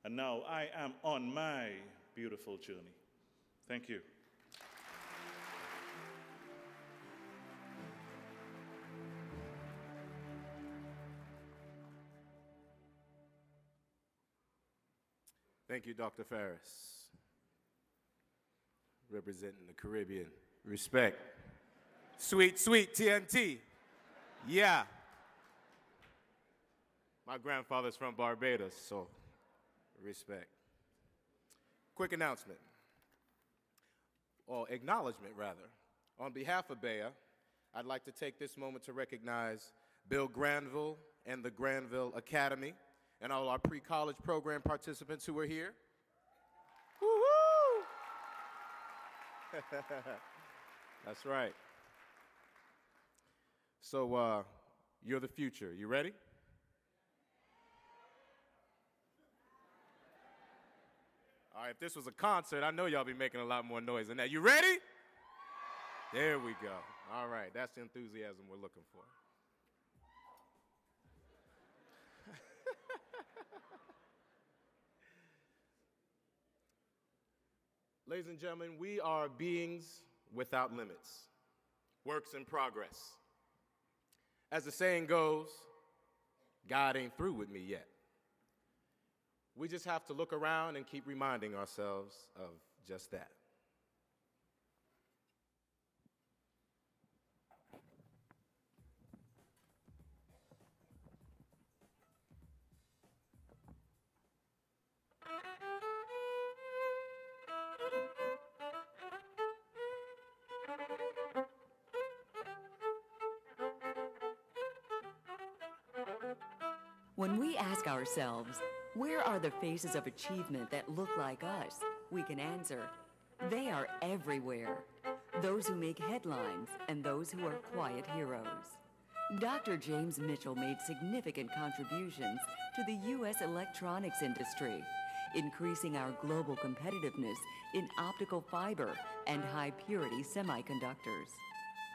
And now I am on my beautiful journey. Thank you. Thank you, Dr. Ferris. Representing the Caribbean. Respect. Sweet, sweet TNT. Yeah. My grandfather's from Barbados, so respect. Quick announcement, or acknowledgement, rather. On behalf of BEA, I'd like to take this moment to recognize Bill Granville and the Granville Academy, and all our pre-college program participants who are here. Woo-hoo! That's right. So, you're the future. You ready? All right, if this was a concert, I know y'all be making a lot more noise than that. You ready? There we go. All right, that's the enthusiasm we're looking for. Ladies and gentlemen, we are beings without limits, works in progress. As the saying goes, God ain't through with me yet. We just have to look around and keep reminding ourselves of just that. When we ask ourselves, where are the faces of achievement that look like us, we can answer, they are everywhere. Those who make headlines and those who are quiet heroes. Dr. James Mitchell made significant contributions to the U.S. electronics industry, increasing our global competitiveness in optical fiber and high-purity semiconductors.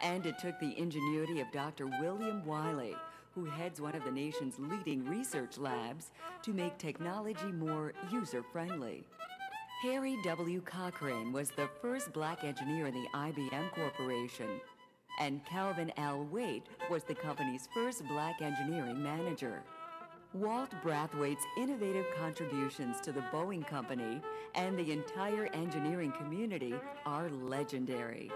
And it took the ingenuity of Dr. William Wiley, who heads one of the nation's leading research labs, to make technology more user-friendly. Harry W. Cochrane was the first black engineer in the IBM Corporation, and Calvin L. Waite was the company's first black engineering manager. Walt Brathwaite's innovative contributions to the Boeing Company and the entire engineering community are legendary.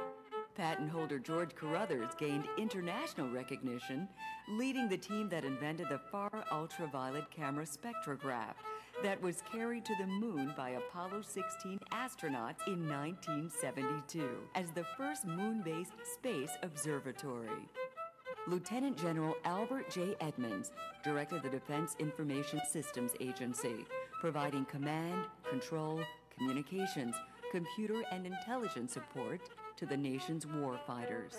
Patent holder George Carruthers gained international recognition, leading the team that invented the far ultraviolet camera spectrograph that was carried to the moon by Apollo 16 astronauts in 1972 as the first moon-based space observatory. Lieutenant General Albert J. Edmonds directed the Defense Information Systems Agency, providing command, control, communications, computer and intelligence support to the nation's warfighters.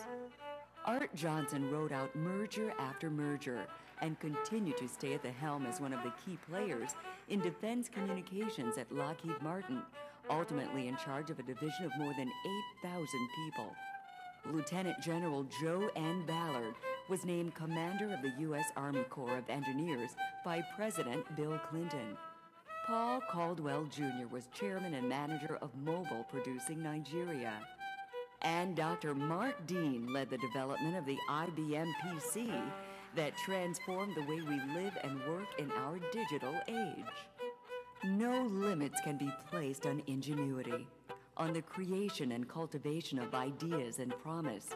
Art Johnson rode out merger after merger and continued to stay at the helm as one of the key players in defense communications at Lockheed Martin, ultimately in charge of a division of more than 8,000 people. Lieutenant General Joe N. Ballard was named commander of the U.S. Army Corps of Engineers by President Bill Clinton. Paul Caldwell Jr. was chairman and manager of Mobil Producing Nigeria. And Dr. Mark Dean led the development of the IBM PC that transformed the way we live and work in our digital age. No limits can be placed on ingenuity, on the creation and cultivation of ideas and promise,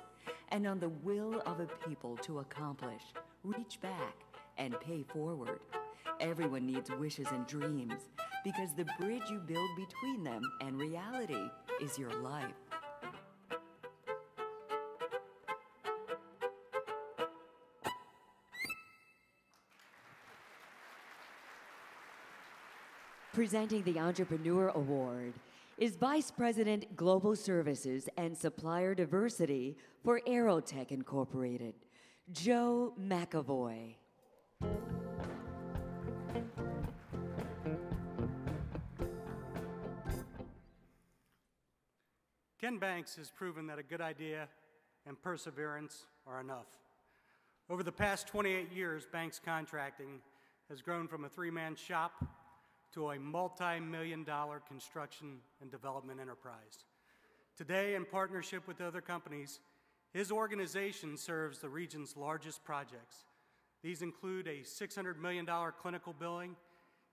and on the will of a people to accomplish, reach back, and pay forward. Everyone needs wishes and dreams, because the bridge you build between them and reality is your life. Presenting the Entrepreneur Award is Vice President Global Services and Supplier Diversity for Aerotech Incorporated, Joe McAvoy. Ken Banks has proven that a good idea and perseverance are enough. Over the past 28 years, Banks Contracting has grown from a three-man shop to a multi-million-dollar construction and development enterprise. Today, in partnership with other companies, his organization serves the region's largest projects. These include a $600 million clinical building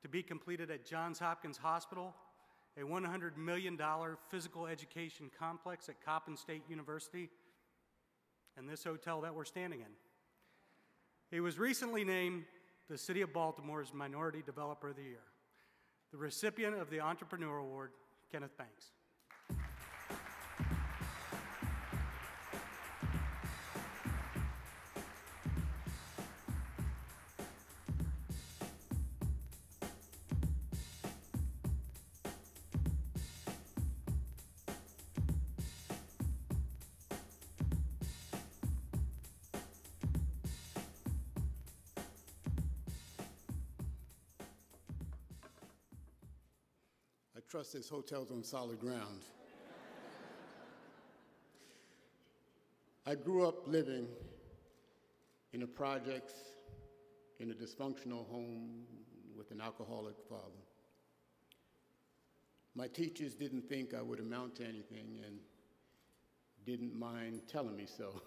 to be completed at Johns Hopkins Hospital, a $100 million physical education complex at Coppin State University, and this hotel that we're standing in. He was recently named the City of Baltimore's Minority Developer of the Year. The recipient of the Entrepreneur Award, Kenneth Banks. I trust this hotel's on solid ground. I grew up living in the projects in a dysfunctional home with an alcoholic father. My teachers didn't think I would amount to anything and didn't mind telling me so.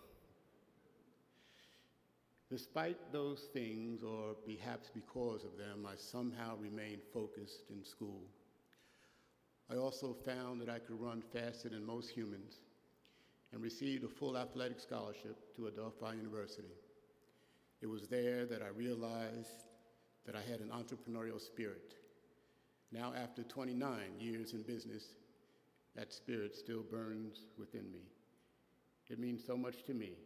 Despite those things, or perhaps because of them, I somehow remained focused in school. I also found that I could run faster than most humans and received a full athletic scholarship to Adelphi University. It was there that I realized that I had an entrepreneurial spirit. Now, after 29 years in business, that spirit still burns within me. It means so much to me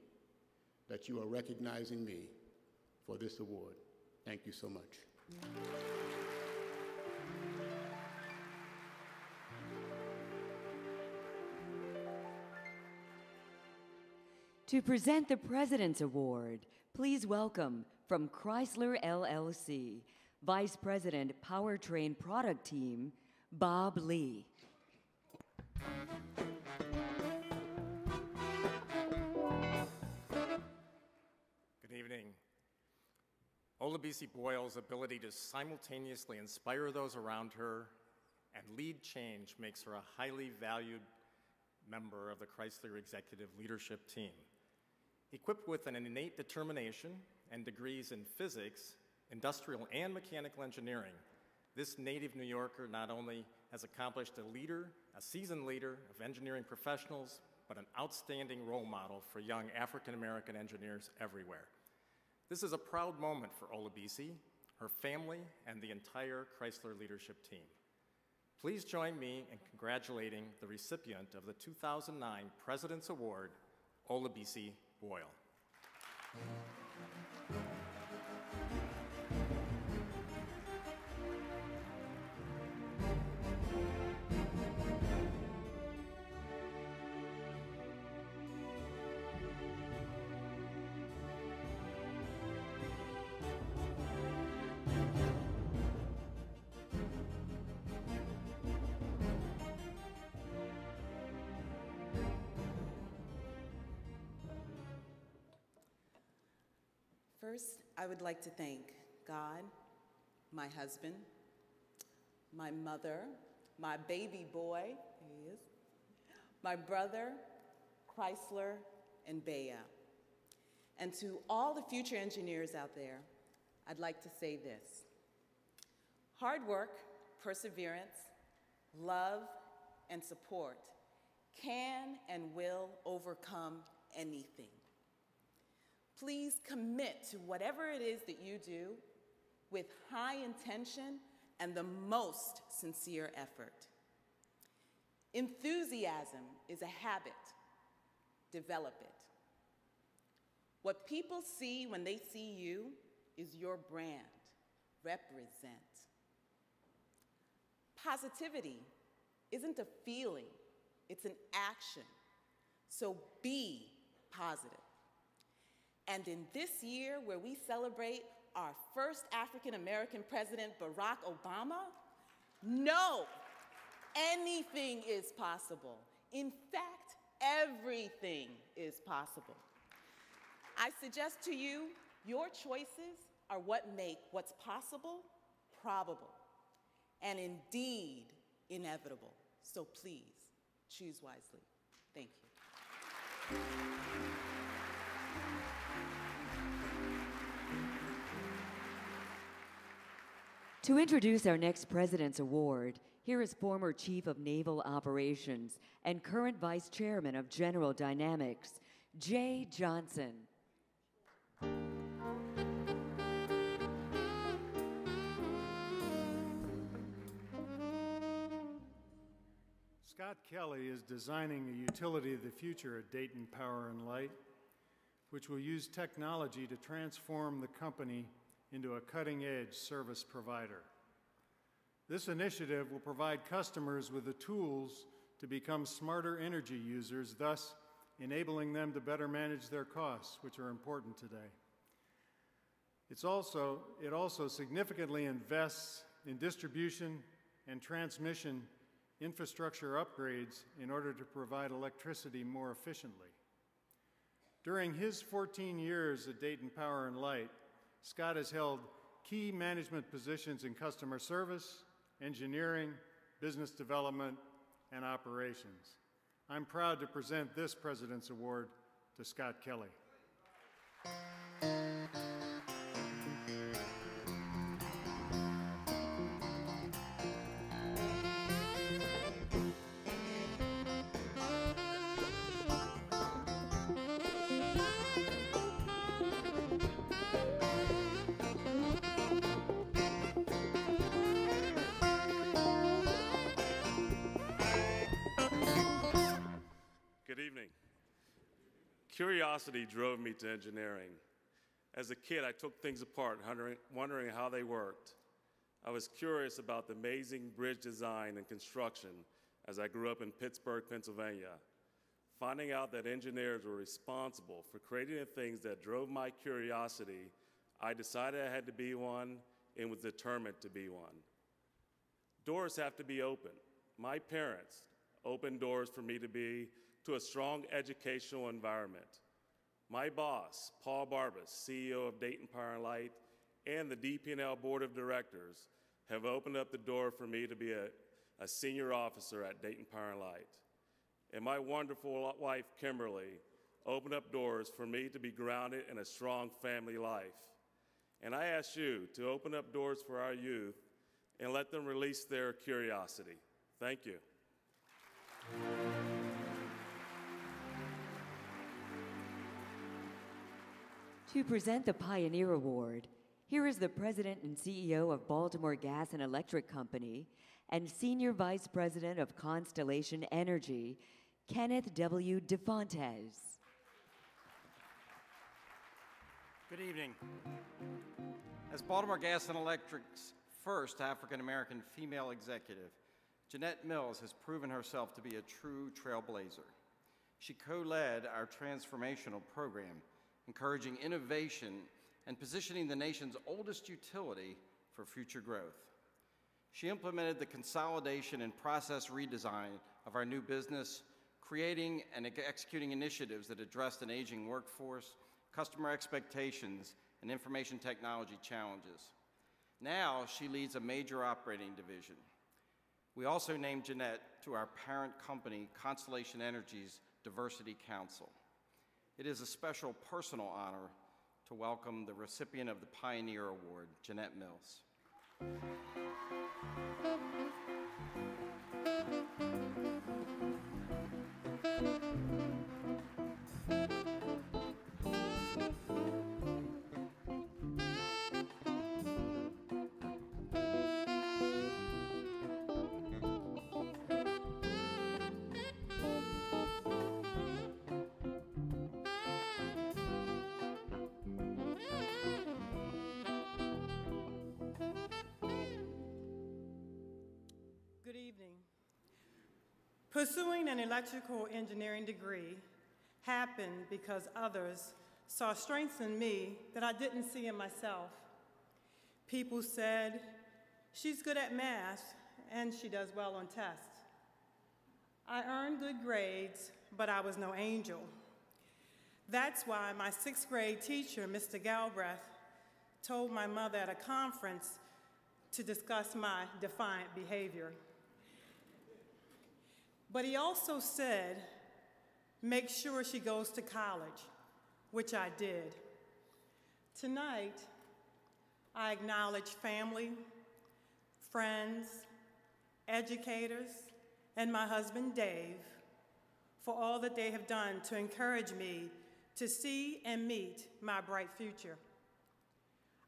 that you are recognizing me for this award. Thank you so much. To present the President's Award, please welcome from Chrysler LLC, Vice President Powertrain Product Team, Bob Lee. Good evening. Olabisi Boyle's ability to simultaneously inspire those around her and lead change makes her a highly valued member of the Chrysler Executive Leadership Team. Equipped with an innate determination and degrees in physics, industrial, and mechanical engineering, this native New Yorker not only has accomplished a seasoned leader of engineering professionals, but an outstanding role model for young African-American engineers everywhere. This is a proud moment for Olabisi, her family, and the entire Chrysler leadership team. Please join me in congratulating the recipient of the 2009 President's Award, Olabisi Boyle. First, I would like to thank God, my husband, my mother, my baby boy, there he is, my brother, Chrysler, and Bea. And to all the future engineers out there, I'd like to say this. Hard work, perseverance, love, and support can and will overcome anything. Please commit to whatever it is that you do with high intention and the most sincere effort. Enthusiasm is a habit. Develop it. What people see when they see you is your brand. Represent. Positivity isn't a feeling, it's an action. So be positive. And in this year, where we celebrate our first African-American president, Barack Obama, know anything is possible. In fact, everything is possible. I suggest to you, your choices are what make what's possible probable and indeed inevitable. So please, choose wisely. Thank you. To introduce our next President's Award, here is former Chief of Naval Operations and current Vice Chairman of General Dynamics, Jay Johnson. Scott Kelly is designing a utility of the future at Dayton Power and Light, which will use technology to transform the company into a cutting-edge service provider. This initiative will provide customers with the tools to become smarter energy users, thus enabling them to better manage their costs, which are important today. It also significantly invests in distribution and transmission infrastructure upgrades in order to provide electricity more efficiently. During his 14 years at Dayton Power and Light, Scott has held key management positions in customer service, engineering, business development, and operations. I'm proud to present this President's Award to Scott Kelly. Good evening. Curiosity drove me to engineering. As a kid, I took things apart, wondering how they worked. I was curious about the amazing bridge design and construction as I grew up in Pittsburgh, Pennsylvania. Finding out that engineers were responsible for creating the things that drove my curiosity, I decided I had to be one and was determined to be one. Doors have to be open. My parents opened doors for me to a strong educational environment. My boss, Paul Barbas, CEO of Dayton Power and Light, and the DP&L Board of Directors have opened up the door for me to be a senior officer at Dayton Power and Light. And my wonderful wife, Kimberly, opened up doors for me to be grounded in a strong family life. And I ask you to open up doors for our youth and let them release their curiosity. Thank you. To present the Pioneer Award, here is the President and CEO of Baltimore Gas and Electric Company and Senior Vice President of Constellation Energy, Kenneth W. DeFontes. Good evening. As Baltimore Gas and Electric's first African-American female executive, Jeanette Mills has proven herself to be a true trailblazer. She co-led our transformational program, encouraging innovation and positioning the nation's oldest utility for future growth. She implemented the consolidation and process redesign of our new business, creating and executing initiatives that addressed an aging workforce, customer expectations, and information technology challenges. Now she leads a major operating division. We also named Jeanette to our parent company, Constellation Energy's Diversity Council. It is a special personal honor to welcome the recipient of the Pioneer Award, Jeanette Mills. Good evening. Pursuing an electrical engineering degree happened because others saw strengths in me that I didn't see in myself. People said, she's good at math and she does well on tests. I earned good grades, but I was no angel. That's why my 6th grade teacher, Mr. Galbraith, told my mother at a conference to discuss my defiant behavior. But he also said, make sure she goes to college, which I did. Tonight, I acknowledge family, friends, educators, and my husband, Dave, for all that they have done to encourage me to see and meet my bright future.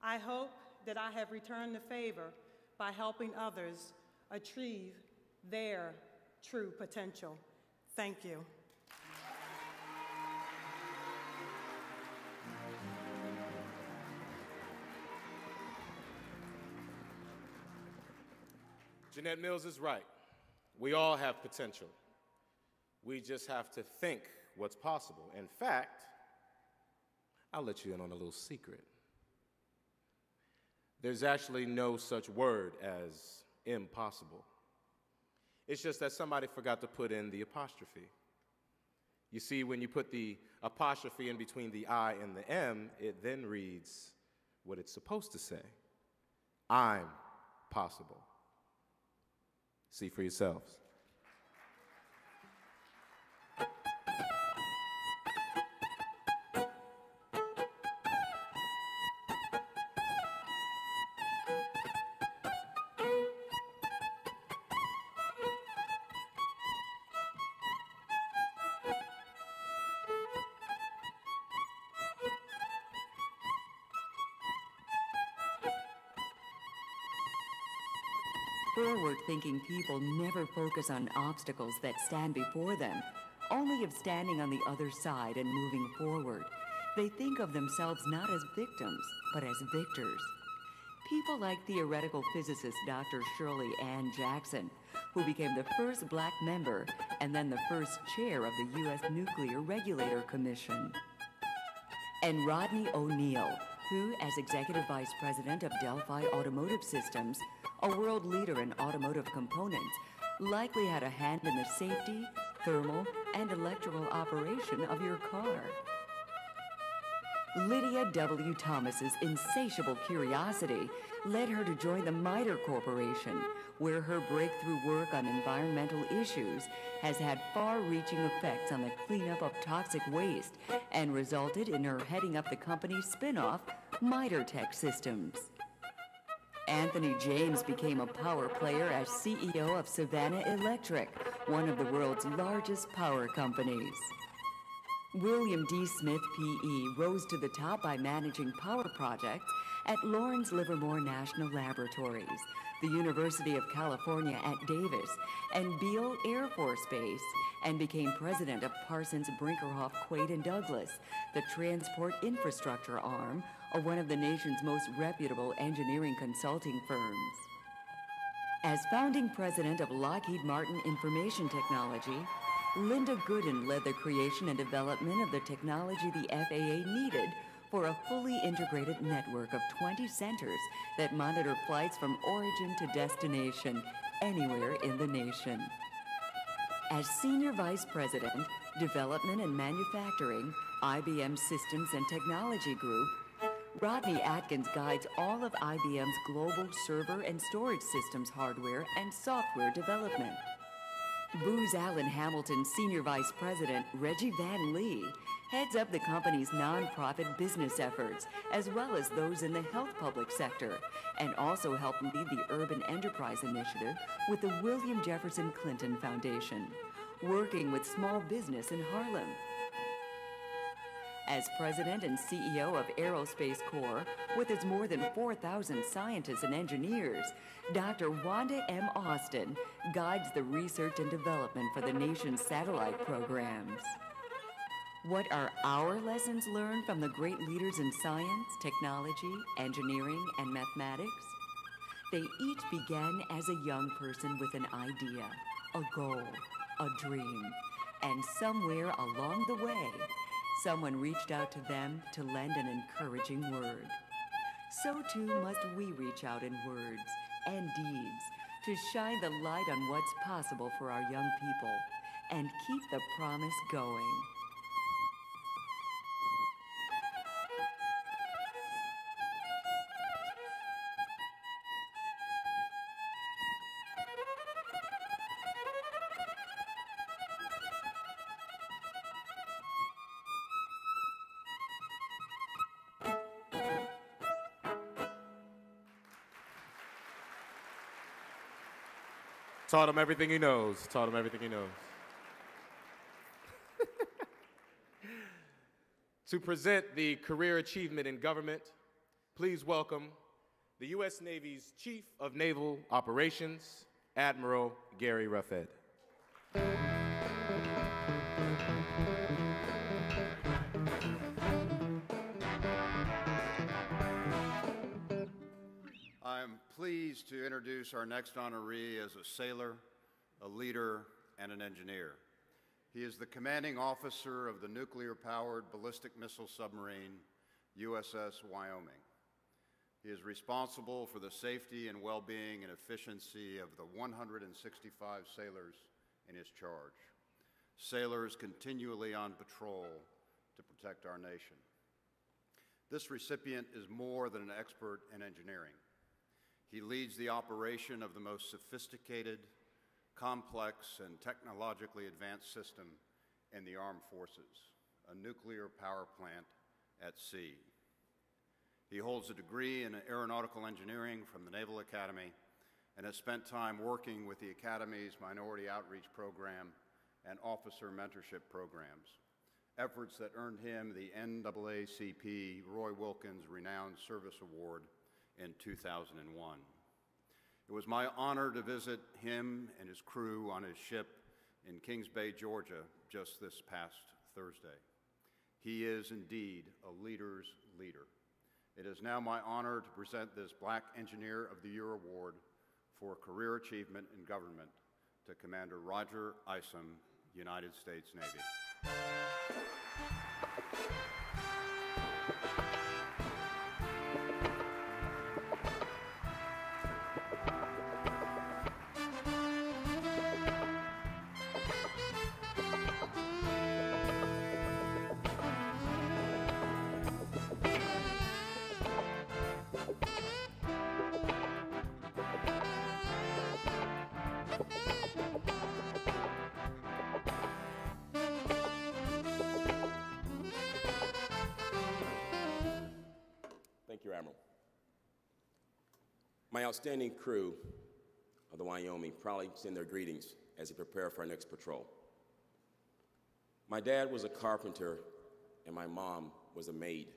I hope that I have returned the favor by helping others achieve their true potential. Thank you. Jeanette Mills is right. We all have potential. We just have to think what's possible. In fact, I'll let you in on a little secret. There's actually no such word as impossible. It's just that somebody forgot to put in the apostrophe. You see, when you put the apostrophe in between the I and the M, it then reads what it's supposed to say. I'm possible. See for yourselves. Forward-thinking people never focus on obstacles that stand before them, only of standing on the other side and moving forward. They think of themselves not as victims, but as victors. People like theoretical physicist Dr. Shirley Ann Jackson, who became the first black member and then the first chair of the U.S. Nuclear Regulator Commission. And Rodney O'Neill, who, as executive vice president of Delphi Automotive Systems, a world leader in automotive components, likely had a hand in the safety, thermal, and electrical operation of your car. Lydia W. Thomas's insatiable curiosity led her to join the MITRE Corporation, where her breakthrough work on environmental issues has had far-reaching effects on the cleanup of toxic waste and resulted in her heading up the company's spin-off, MITRE Tech Systems. Anthony James became a power player as CEO of Savannah Electric, one of the world's largest power companies. William D. Smith, P.E., rose to the top by managing power projects at Lawrence Livermore National Laboratories, the University of California at Davis, and Beale Air Force Base, and became president of Parsons Brinkerhoff Quaid and Douglas, the transport infrastructure arm of one of the nation's most reputable engineering consulting firms. As founding president of Lockheed Martin Information Technology, Linda Gooden led the creation and development of the technology the FAA needed for a fully integrated network of 20 centers that monitor flights from origin to destination anywhere in the nation. As Senior Vice President, Development and Manufacturing, IBM Systems and Technology Group, Rodney Atkins guides all of IBM's global server and storage systems hardware and software development. Booz Allen Hamilton's Senior Vice President, Reggie Van Lee, heads up the company's nonprofit business efforts, as well as those in the health public sector, and also helped lead the Urban Enterprise Initiative with the William Jefferson Clinton Foundation, working with small business in Harlem. As president and CEO of Aerospace Corps, with its more than 4,000 scientists and engineers, Dr. Wanda M. Austin guides the research and development for the nation's satellite programs. What are our lessons learned from the great leaders in science, technology, engineering, and mathematics? They each began as a young person with an idea, a goal, a dream, and somewhere along the way, someone reached out to them to lend an encouraging word. So too must we reach out in words and deeds to shine the light on what's possible for our young people and keep the promise going. Taught him everything he knows. Taught him everything he knows. To present the Career Achievement in Government, please welcome the U.S. Navy's Chief of Naval Operations, Admiral Gary Ruffhead. I'm pleased to introduce our next honoree as a sailor, a leader, and an engineer. He is the commanding officer of the nuclear-powered ballistic missile submarine, USS Wyoming. He is responsible for the safety and well-being and efficiency of the 165 sailors in his charge. Sailors continually on patrol to protect our nation. This recipient is more than an expert in engineering. He leads the operation of the most sophisticated, complex, and technologically advanced system in the armed forces, a nuclear power plant at sea. He holds a degree in aeronautical engineering from the Naval Academy and has spent time working with the Academy's Minority Outreach Program and Officer Mentorship Programs, efforts that earned him the NAACP Roy Wilkins Renowned Service Award in 2001. It was my honor to visit him and his crew on his ship in Kings Bay, Georgia, just this past Thursday. He is indeed a leader's leader. It is now my honor to present this Black Engineer of the Year Award for Career Achievement in Government to Commander Roger Isom, United States Navy. Thank you, Admiral. My outstanding crew of the Wyoming proudly send their greetings as they prepare for our next patrol. My dad was a carpenter and my mom was a maid.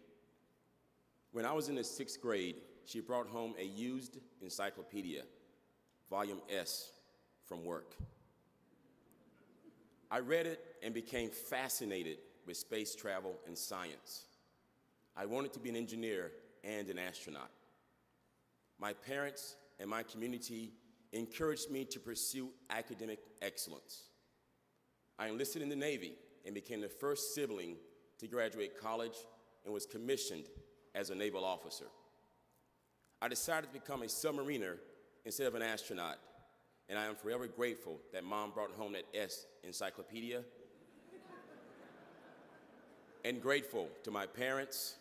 When I was in the 6th grade, she brought home a used encyclopedia, volume S, from work. I read it and became fascinated with space travel and science. I wanted to be an engineer and an astronaut. My parents and my community encouraged me to pursue academic excellence. I enlisted in the Navy and became the first sibling to graduate college and was commissioned as a naval officer. I decided to become a submariner instead of an astronaut, and I am forever grateful that Mom brought home that S encyclopedia, and grateful to my parents,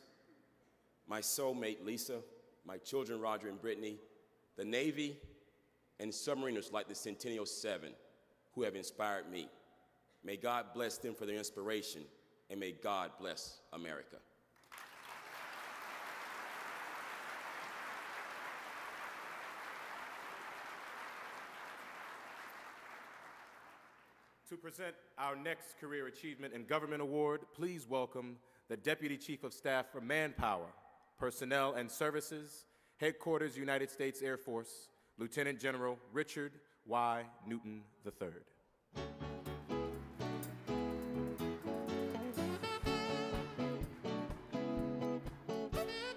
my soulmate Lisa, my children Roger and Brittany, the Navy, and submariners like the Centennial 7 who have inspired me. May God bless them for their inspiration, and may God bless America. To present our next Career Achievement in Government Award, please welcome the Deputy Chief of Staff for Manpower, Personnel and Services, Headquarters United States Air Force, Lieutenant General Richard Y. Newton III.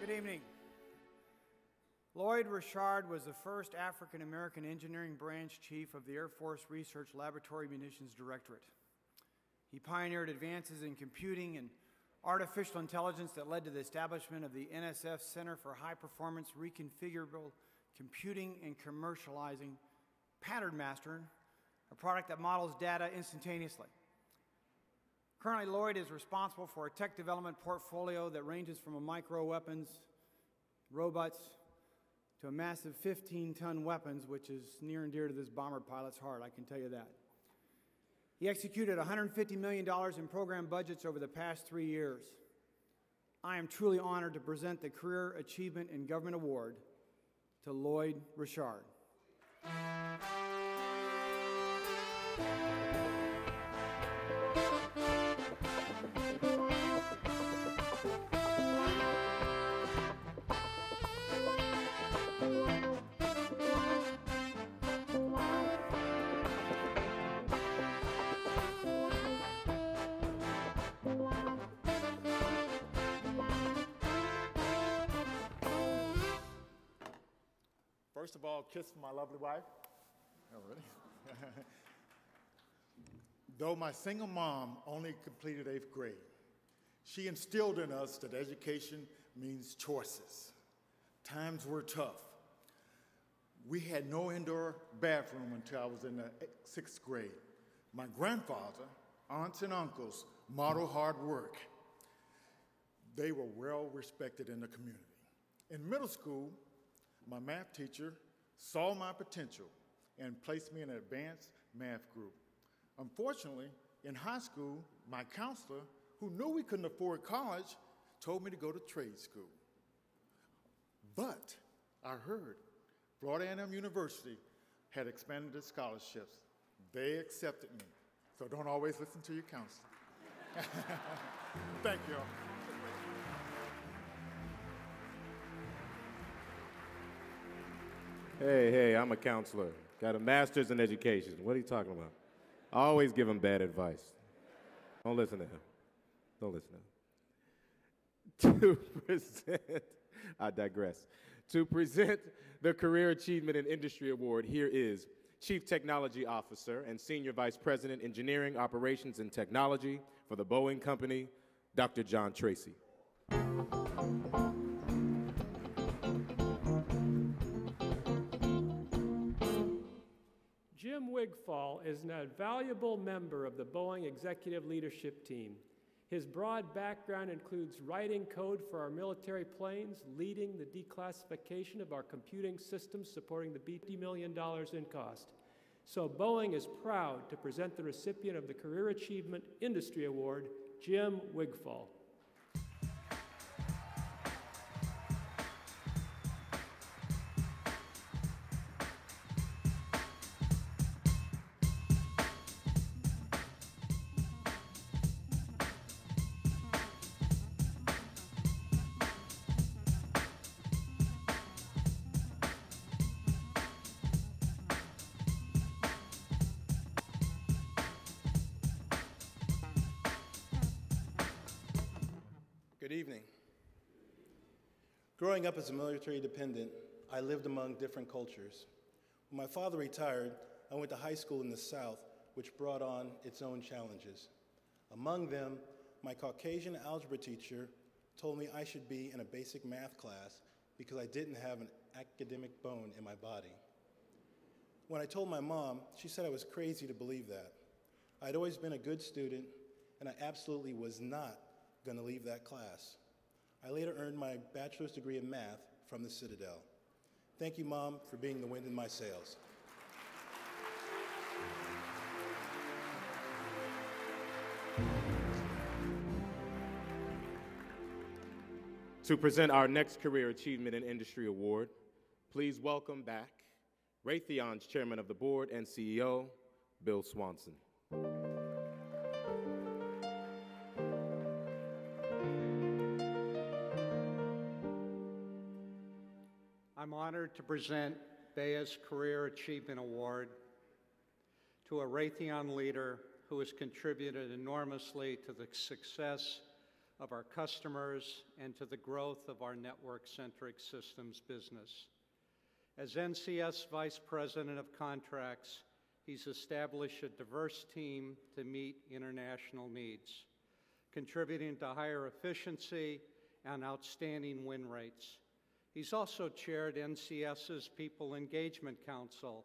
Good evening. Lloyd Richard was the first African-American engineering branch chief of the Air Force Research Laboratory Munitions Directorate. He pioneered advances in computing and artificial intelligence that led to the establishment of the NSF Center for High Performance Reconfigurable Computing and commercializing Pattern Master, a product that models data instantaneously. Currently, Lloyd is responsible for a tech development portfolio that ranges from a micro-weapons, robots, to a massive 15-ton weapons, which is near and dear to this bomber pilot's heart, I can tell you that. He executed $150 million in program budgets over the past 3 years. I am truly honored to present the Career Achievement in Government Award to Lloyd Richard. First of all, kiss my lovely wife. Oh, really? Though my single mom only completed 8th grade, she instilled in us that education means choices. Times were tough. We had no indoor bathroom until I was in the 6th grade. My grandfather, aunts, and uncles modeled hard work. They were well respected in the community. In middle school, my math teacher saw my potential and placed me in an advanced math group. Unfortunately, in high school, my counselor, who knew we couldn't afford college, told me to go to trade school. But I heard Florida A&M University had expanded its scholarships. They accepted me. So don't always listen to your counselor. Thank you all. Hey, I'm a counselor. Got a master's in education. What are you talking about? I always give him bad advice. Don't listen to him. Don't listen to him. To present, I digress. To present the Career Achievement in Industry Award, here is Chief Technology Officer and Senior Vice President, Engineering, Operations, and Technology for the Boeing Company, Dr. John Tracy. Jim Wigfall is an invaluable member of the Boeing executive leadership team. His broad background includes writing code for our military planes, leading the declassification of our computing systems supporting the $50 million in cost. So Boeing is proud to present the recipient of the Career Achievement Industry Award, Jim Wigfall. Good evening. Growing up as a military dependent, I lived among different cultures. When my father retired, I went to high school in the South, which brought on its own challenges. Among them, my Caucasian algebra teacher told me I should be in a basic math class because I didn't have an academic bone in my body. When I told my mom, she said I was crazy to believe that. I'd always been a good student, and I absolutely was not going to leave that class. I later earned my bachelor's degree in math from the Citadel. Thank you, Mom, for being the wind in my sails. To present our next Career Achievement in Industry Award, please welcome back Raytheon's Chairman of the Board and CEO, Bill Swanson. I'm honored to present BEA's Career Achievement Award to a Raytheon leader who has contributed enormously to the success of our customers and to the growth of our network-centric systems business. As NCS Vice President of Contracts, he's established a diverse team to meet international needs, contributing to higher efficiency and outstanding win rates. He's also chaired NCS's People Engagement Council,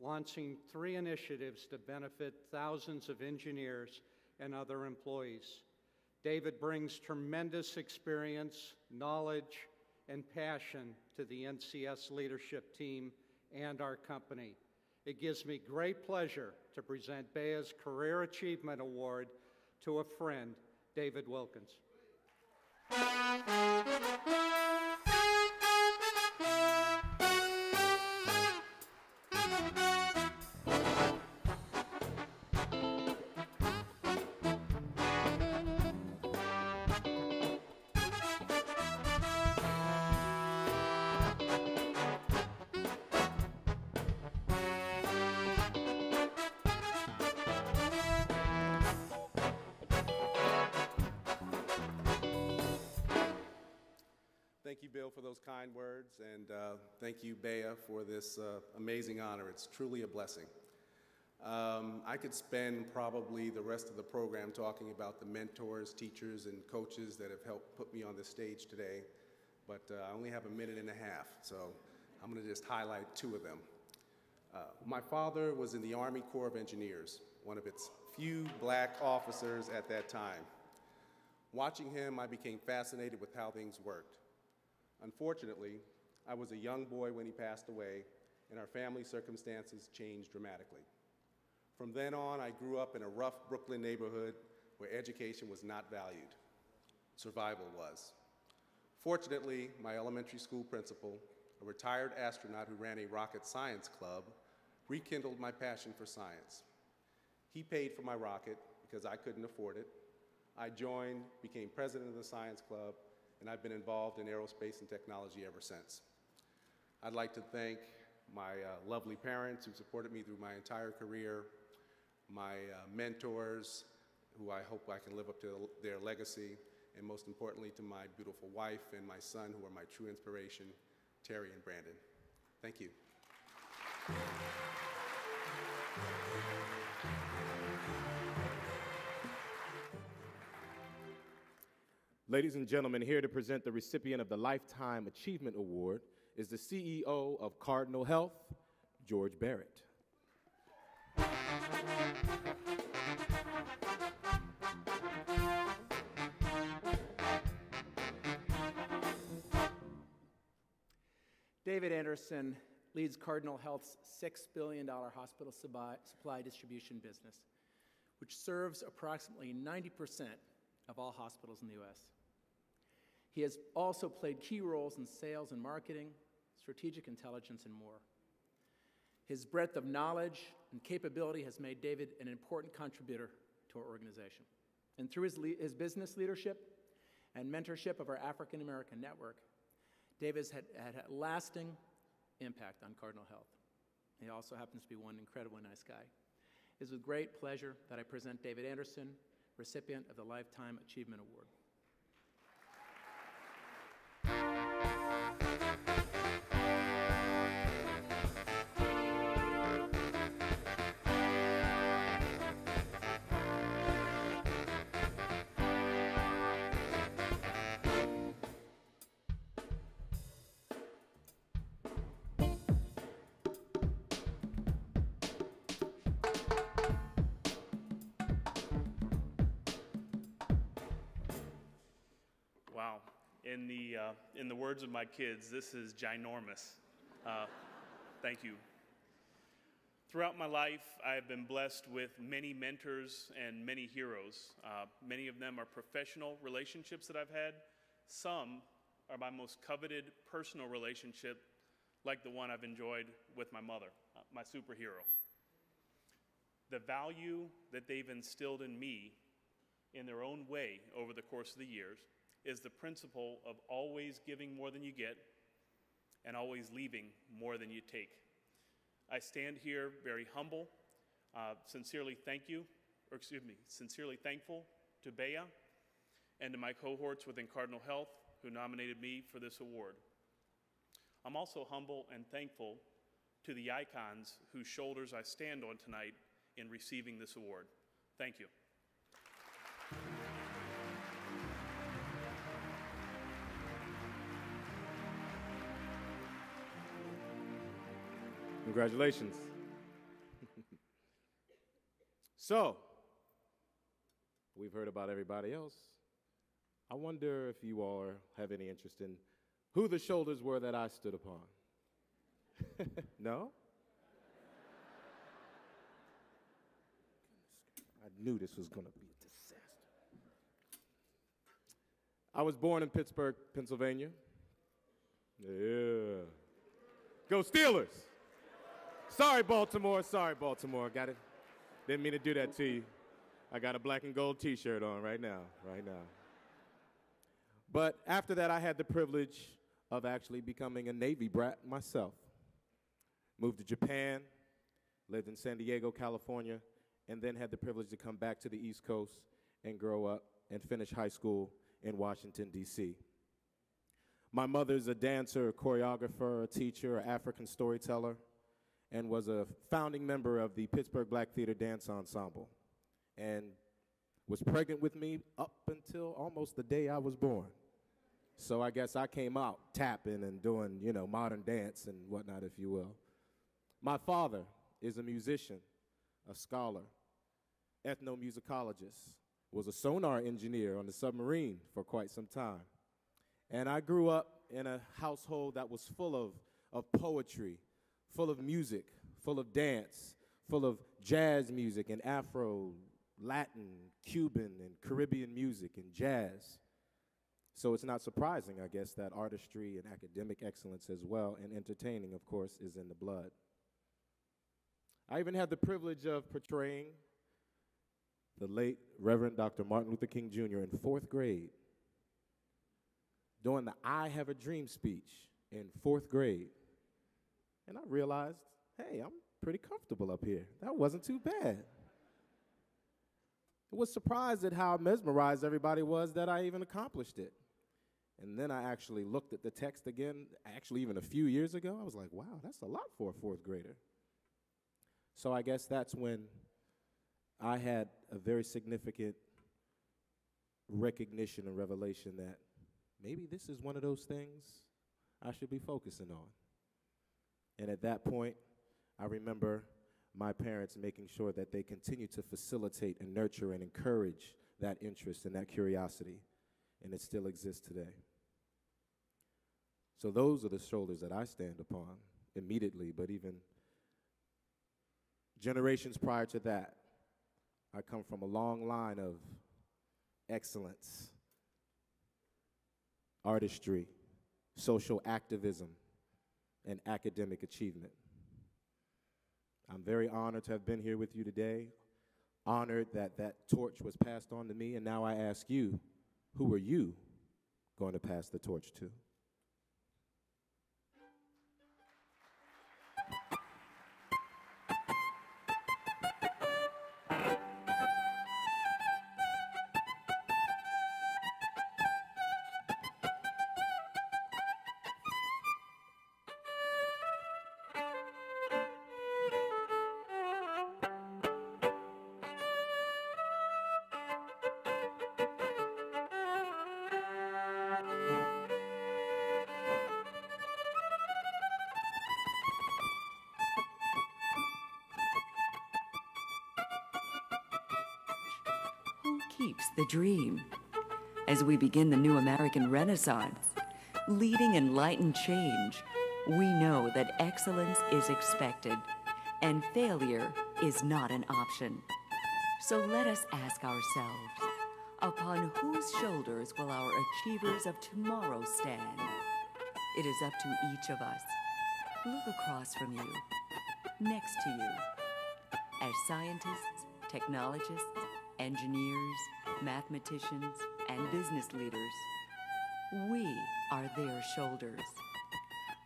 launching 3 initiatives to benefit thousands of engineers and other employees. David brings tremendous experience, knowledge, and passion to the NCS leadership team and our company. It gives me great pleasure to present BEA's Career Achievement Award to a friend, David Wilkins. Thank you, Bill, for those kind words, and thank you, BEA, for this amazing honor. It's truly a blessing. I could spend probably the rest of the program talking about the mentors, teachers, and coaches that have helped put me on this stage today, but I only have a minute and a half, so I'm going to just highlight 2 of them. My father was in the Army Corps of Engineers, one of its few black officers at that time. Watching him, I became fascinated with how things worked. Unfortunately, I was a young boy when he passed away, and our family circumstances changed dramatically. From then on, I grew up in a rough Brooklyn neighborhood where education was not valued. Survival was. Fortunately, my elementary school principal, a retired astronaut who ran a rocket science club, rekindled my passion for science. He paid for my rocket because I couldn't afford it. I joined, became president of the science club, and I've been involved in aerospace and technology ever since. I'd like to thank my lovely parents who supported me through my entire career, my mentors, who I hope I can live up to their legacy, and most importantly to my beautiful wife and my son, who are my true inspiration, Terry and Brandon. Thank you. Ladies and gentlemen, here to present the recipient of the Lifetime Achievement Award is the CEO of Cardinal Health, George Barrett. David Anderson leads Cardinal Health's $6 billion hospital supply distribution business, which serves approximately 90% of all hospitals in the U.S. He has also played key roles in sales and marketing, strategic intelligence, and more. His breadth of knowledge and capability has made David an important contributor to our organization. And through his business leadership and mentorship of our African American network, David has had a lasting impact on Cardinal Health. He also happens to be one incredibly nice guy. It is with great pleasure that I present David Anderson, recipient of the Lifetime Achievement Award. In the words of my kids, this is ginormous. Thank you. Throughout my life, I have been blessed with many mentors and many heroes. Many of them are professional relationships that I've had. Some are my most coveted personal relationship, like the one I've enjoyed with my mother, my superhero. The value that they've instilled in me in their own way over the course of the years is the principle of always giving more than you get and always leaving more than you take. I stand here very humble, sincerely thankful to Bea and to my cohorts within Cardinal Health who nominated me for this award. I'm also humble and thankful to the icons whose shoulders I stand on tonight in receiving this award. Thank you. Congratulations. So, we've heard about everybody else. I wonder if you all have any interest in who the shoulders were that I stood upon. No? I knew this was going to be a disaster. I was born in Pittsburgh, Pennsylvania. Yeah. Go Steelers! Sorry, Baltimore. Got it? Didn't mean to do that to you. I got a black and gold t-shirt on right now. But after that, I had the privilege of actually becoming a Navy brat myself. Moved to Japan, lived in San Diego, California, and then had the privilege to come back to the East Coast and grow up and finish high school in Washington, D.C. My mother's a dancer, a choreographer, a teacher, an African storyteller, and was a founding member of the Pittsburgh Black Theater Dance Ensemble, and was pregnant with me up until almost the day I was born. So I guess I came out tapping and doing, modern dance and whatnot, if you will. My father is a musician, a scholar, ethnomusicologist, was a sonar engineer on the submarine for quite some time. And I grew up in a household that was full of poetry, full of music, full of dance, full of jazz music and Afro, Latin, Cuban, and Caribbean music and jazz. So it's not surprising, I guess, that artistry and academic excellence as well, and entertaining, of course, is in the blood. I even had the privilege of portraying the late Reverend Dr. Martin Luther King Jr. in 4th grade, doing the I Have a Dream speech in 4th grade. And I realized, hey, I'm pretty comfortable up here. That wasn't too bad. I was surprised at how mesmerized everybody was that I even accomplished it. And then I actually looked at the text again, actually even a few years ago. I was like, wow, that's a lot for a 4th grader. So I guess that's when I had a very significant recognition and revelation that maybe this is one of those things I should be focusing on. And at that point, I remember my parents making sure that they continue to facilitate and nurture and encourage that interest and that curiosity, and it still exists today. So those are the shoulders that I stand upon immediately, but even generations prior to that, I come from a long line of excellence, artistry, social activism, and academic achievement. I'm very honored to have been here with you today, honored that that torch was passed on to me, and now I ask you, who are you going to pass the torch to? Who keeps the dream? as we begin the new American Renaissance. Leading enlightened change, we know that excellence is expected and failure is not an option. So let us ask ourselves, upon whose shoulders will our achievers of tomorrow stand? It is up to each of us. Look across from you, next to you. As scientists, technologists, engineers, mathematicians, and business leaders, we are their shoulders.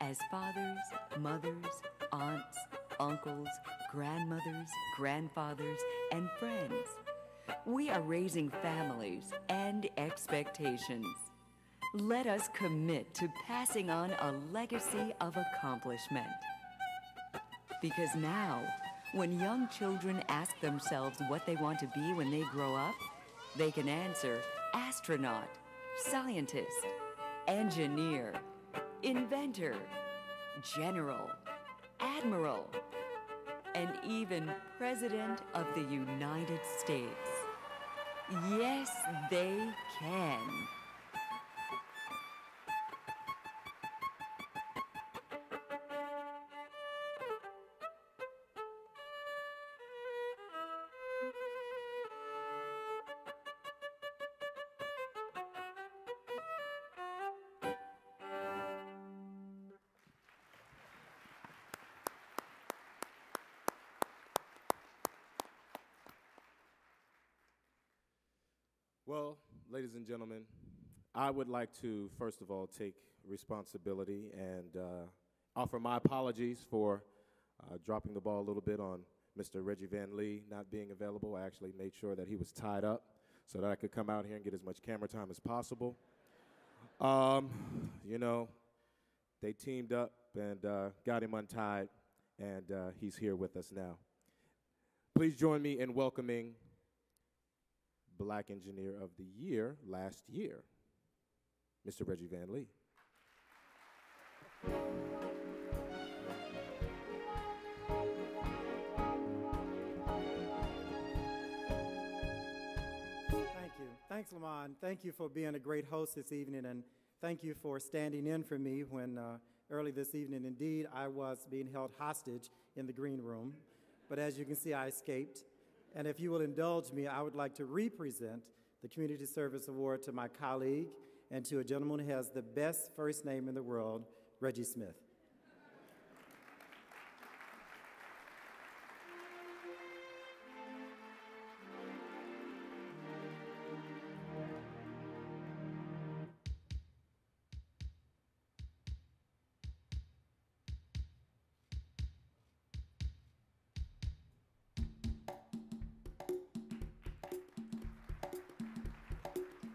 As fathers, mothers, aunts, uncles, grandmothers, grandfathers, and friends, we are raising families and expectations. Let us commit to passing on a legacy of accomplishment. Because now, when young children ask themselves what they want to be when they grow up, they can answer astronaut, scientist, engineer, inventor, general, admiral, and even President of the United States. Yes, they can. Well, ladies and gentlemen, I would like to, first of all, take responsibility and offer my apologies for dropping the ball a little bit on Mr. Reggie Van Lee not being available. I actually made sure that he was tied up so that I could come out here and get as much camera time as possible. You know, they teamed up and got him untied, and he's here with us now. Please join me in welcoming Black Engineer of the Year last year, Mr. Reggie Van Lee. Thank you. Thanks, Lamont. Thank you for being a great host this evening, and thank you for standing in for me when early this evening, indeed, I was being held hostage in the green room. But as you can see, I escaped. And if you will indulge me, I would like to represent the Community Service Award to my colleague and to a gentleman who has the best first name in the world, Reggie Smith.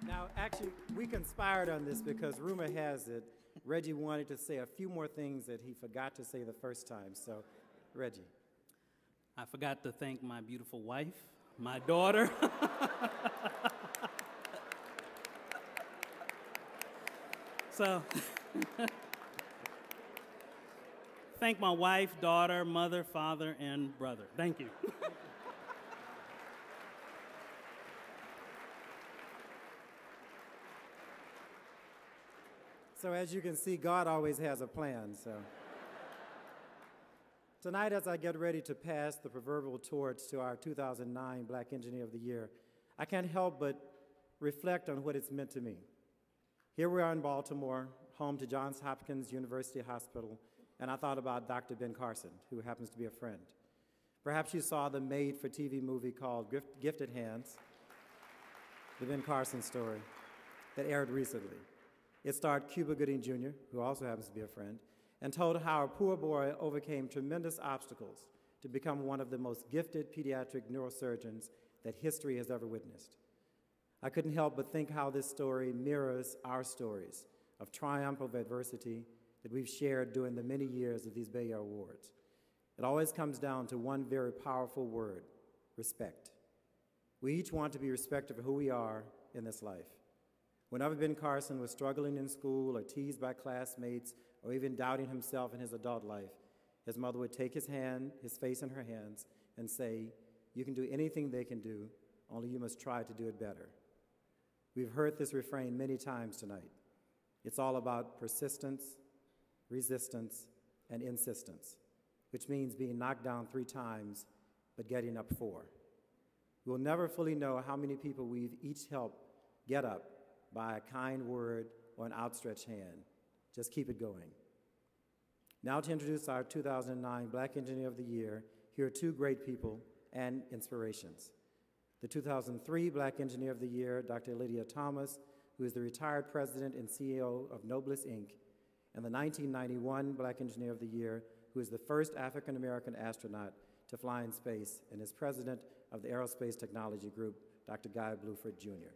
Now, actually, we conspired on this because rumor has it Reggie wanted to say a few more things that he forgot to say the first time. So, Reggie. I forgot to thank my beautiful wife, my daughter. So, thank my wife, daughter, mother, father, and brother. Thank you. So as you can see, God always has a plan. So tonight, as I get ready to pass the proverbial torch to our 2009 Black Engineer of the Year, I can't help but reflect on what it's meant to me. Here we are in Baltimore, home to Johns Hopkins University Hospital, and I thought about Dr. Ben Carson, who happens to be a friend. Perhaps you saw the made-for-TV movie called Gifted Hands, the Ben Carson story, that aired recently. It starred Cuba Gooding Jr., who also happens to be a friend, and told how a poor boy overcame tremendous obstacles to become one of the most gifted pediatric neurosurgeons that history has ever witnessed. I couldn't help but think how this story mirrors our stories of triumph over adversity that we've shared during the many years of these Bay Area Awards. It always comes down to one very powerful word: respect. We each want to be respected for who we are in this life. Whenever Ben Carson was struggling in school or teased by classmates or even doubting himself in his adult life, his mother would take his hand, his face in her hands, and say, "You can do anything they can do, only you must try to do it better." We've heard this refrain many times tonight. It's all about persistence, resistance, and insistence, which means being knocked down 3 times, but getting up 4. We'll never fully know how many people we've each helped get up by a kind word or an outstretched hand. Just keep it going. Now to introduce our 2009 Black Engineer of the Year, here are 2 great people and inspirations. The 2003 Black Engineer of the Year, Dr. Lydia Thomas, who is the retired president and CEO of Nobless, Inc., and the 1991 Black Engineer of the Year, who is the first African-American astronaut to fly in space and is president of the Aerospace Technology Group, Dr. Guy Bluford, Jr.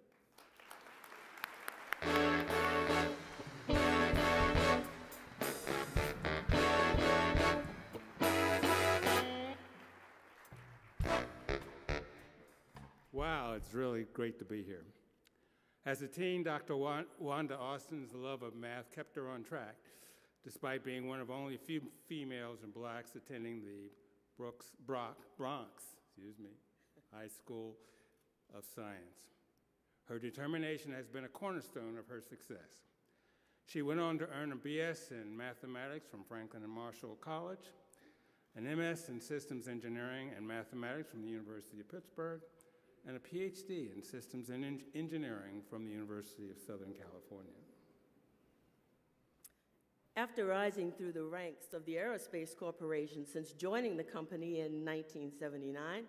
Wow, it's really great to be here. As a teen, Dr. Wanda Austin's love of math kept her on track, despite being one of only a few females and blacks attending the Bronx High School of Science. Her determination has been a cornerstone of her success. She went on to earn a BS in mathematics from Franklin and Marshall College, an MS in systems engineering and mathematics from the University of Pittsburgh, and a PhD in systems and engineering from the University of Southern California. After rising through the ranks of the Aerospace Corporation since joining the company in 1979,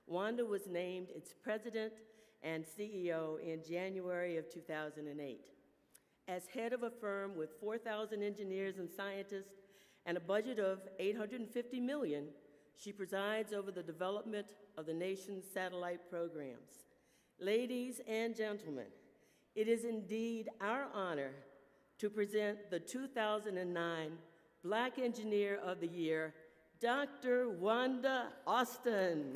Wanda was named its president and CEO in January of 2008. As head of a firm with 4,000 engineers and scientists and a budget of $850 million, she presides over the development of the nation's satellite programs. Ladies and gentlemen, it is indeed our honor to present the 2009 Black Engineer of the Year, Dr. Wanda Austin.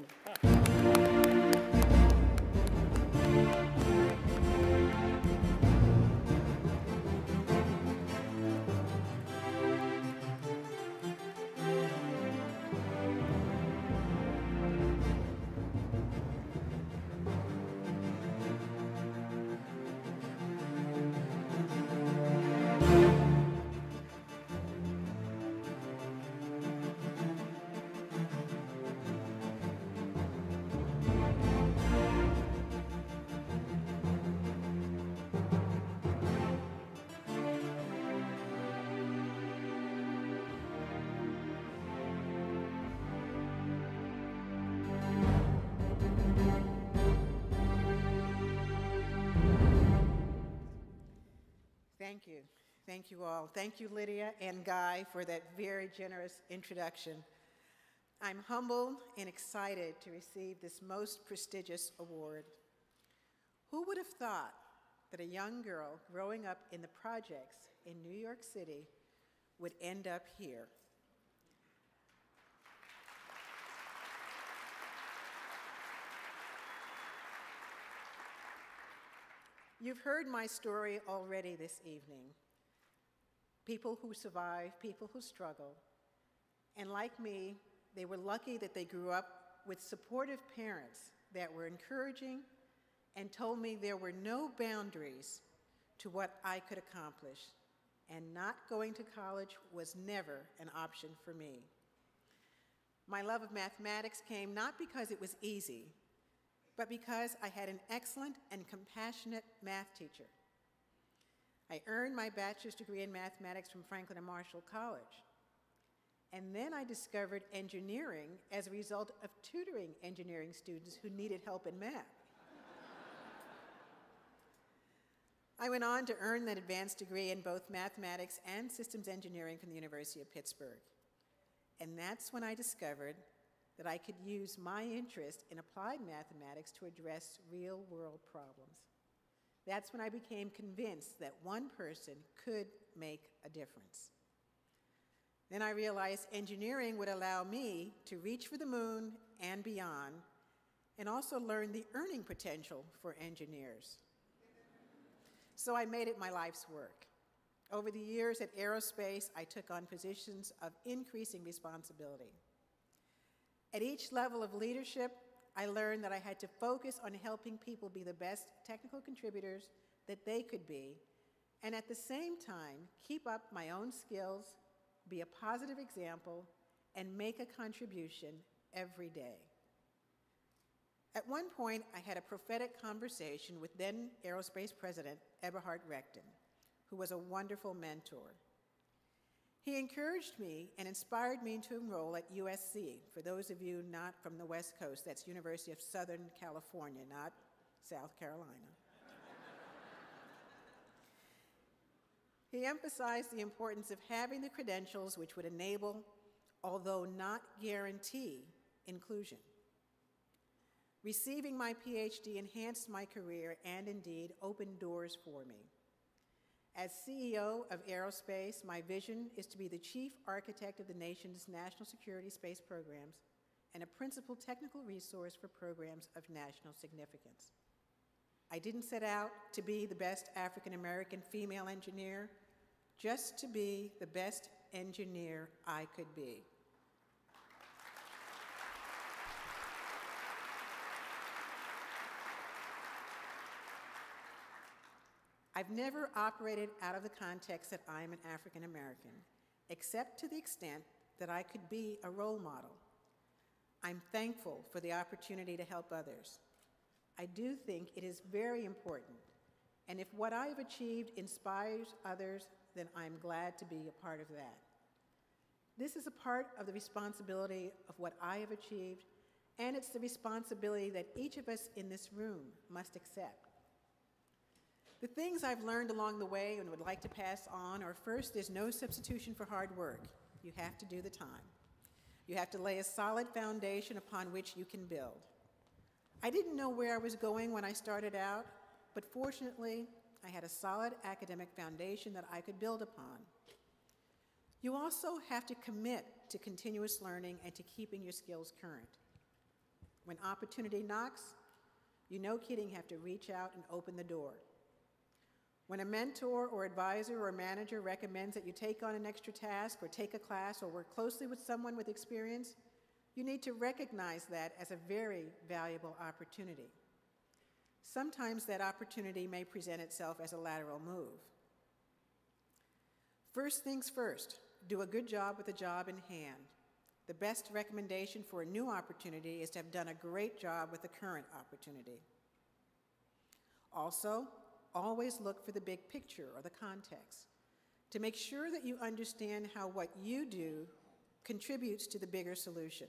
Thank you. Thank you all. Thank you, Lydia and Guy, for that very generous introduction. I'm humbled and excited to receive this most prestigious award. Who would have thought that a young girl growing up in the projects in New York City would end up here? You've heard my story already this evening. People who survive, people who struggle. And like me, they were lucky that they grew up with supportive parents that were encouraging and told me there were no boundaries to what I could accomplish. And not going to college was never an option for me. My love of mathematics came not because it was easy, but because I had an excellent and compassionate math teacher. I earned my bachelor's degree in mathematics from Franklin and Marshall College. And then I discovered engineering as a result of tutoring engineering students who needed help in math. I went on to earn an advanced degree in both mathematics and systems engineering from the University of Pittsburgh. And that's when I discovered that I could use my interest in applied mathematics to address real-world problems. That's when I became convinced that one person could make a difference. Then I realized engineering would allow me to reach for the moon and beyond, and also learn the earning potential for engineers. So I made it my life's work. Over the years at Aerospace, I took on positions of increasing responsibility. At each level of leadership, I learned that I had to focus on helping people be the best technical contributors that they could be, and at the same time, keep up my own skills, be a positive example, and make a contribution every day. At one point, I had a prophetic conversation with then Aerospace President Eberhard Rechten, who was a wonderful mentor. He encouraged me and inspired me to enroll at USC. For those of you not from the West Coast, that's University of Southern California, not South Carolina. He emphasized the importance of having the credentials which would enable, although not guarantee, inclusion. Receiving my PhD enhanced my career and indeed opened doors for me. As CEO of Aerospace, my vision is to be the chief architect of the nation's national security space programs and a principal technical resource for programs of national significance. I didn't set out to be the best African American female engineer, just to be the best engineer I could be. I've never operated out of the context that I'm an African American, except to the extent that I could be a role model. I'm thankful for the opportunity to help others. I do think it is very important, and if what I've achieved inspires others, then I'm glad to be a part of that. This is a part of the responsibility of what I have achieved, and it's the responsibility that each of us in this room must accept. The things I've learned along the way and would like to pass on are, first, there's no substitution for hard work. You have to do the time. You have to lay a solid foundation upon which you can build. I didn't know where I was going when I started out, but fortunately, I had a solid academic foundation that I could build upon. You also have to commit to continuous learning and to keeping your skills current. When opportunity knocks, you no kidding have to reach out and open the door. When a mentor or advisor or manager recommends that you take on an extra task or take a class or work closely with someone with experience, you need to recognize that as a very valuable opportunity. Sometimes that opportunity may present itself as a lateral move. First things first, do a good job with the job in hand. The best recommendation for a new opportunity is to have done a great job with the current opportunity. Also, always look for the big picture or the context to make sure that you understand how what you do contributes to the bigger solution.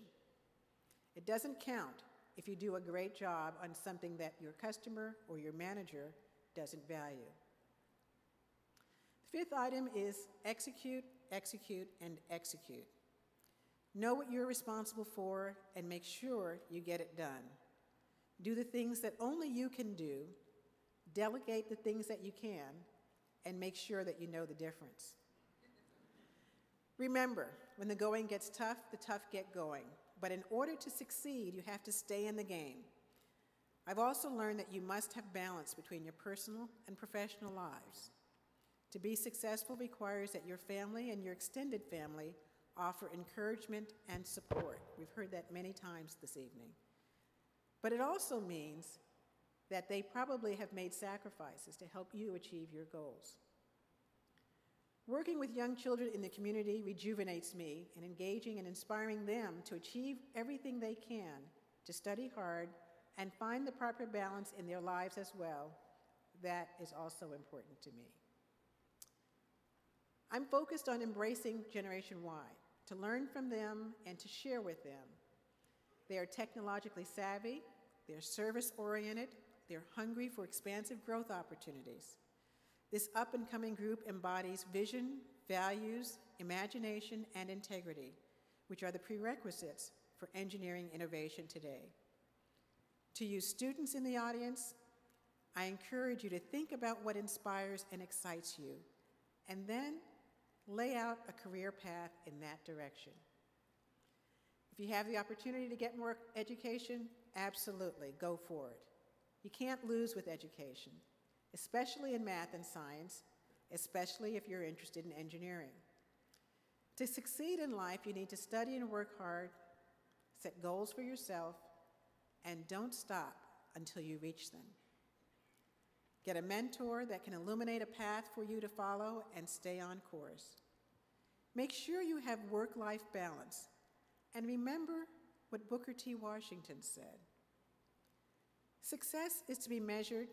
It doesn't count if you do a great job on something that your customer or your manager doesn't value. The fifth item is execute, execute, and execute. Know what you're responsible for and make sure you get it done. Do the things that only you can do, delegate the things that you can, and make sure that you know the difference. Remember, when the going gets tough, the tough get going. But in order to succeed, you have to stay in the game. I've also learned that you must have balance between your personal and professional lives. To be successful requires that your family and your extended family offer encouragement and support. We've heard that many times this evening. But it also means that they probably have made sacrifices to help you achieve your goals. Working with young children in the community rejuvenates me, and engaging and inspiring them to achieve everything they can, to study hard, and find the proper balance in their lives as well, that is also important to me. I'm focused on embracing Generation Y, to learn from them and to share with them. They are technologically savvy, they're service-oriented, they're hungry for expansive growth opportunities. This up-and-coming group embodies vision, values, imagination, and integrity, which are the prerequisites for engineering innovation today. To you students in the audience, I encourage you to think about what inspires and excites you, and then lay out a career path in that direction. If you have the opportunity to get more education, absolutely, go for it. You can't lose with education, especially in math and science, especially if you're interested in engineering. To succeed in life, you need to study and work hard, set goals for yourself, and don't stop until you reach them. Get a mentor that can illuminate a path for you to follow and stay on course. Make sure you have work-life balance, and remember what Booker T. Washington said. Success is to be measured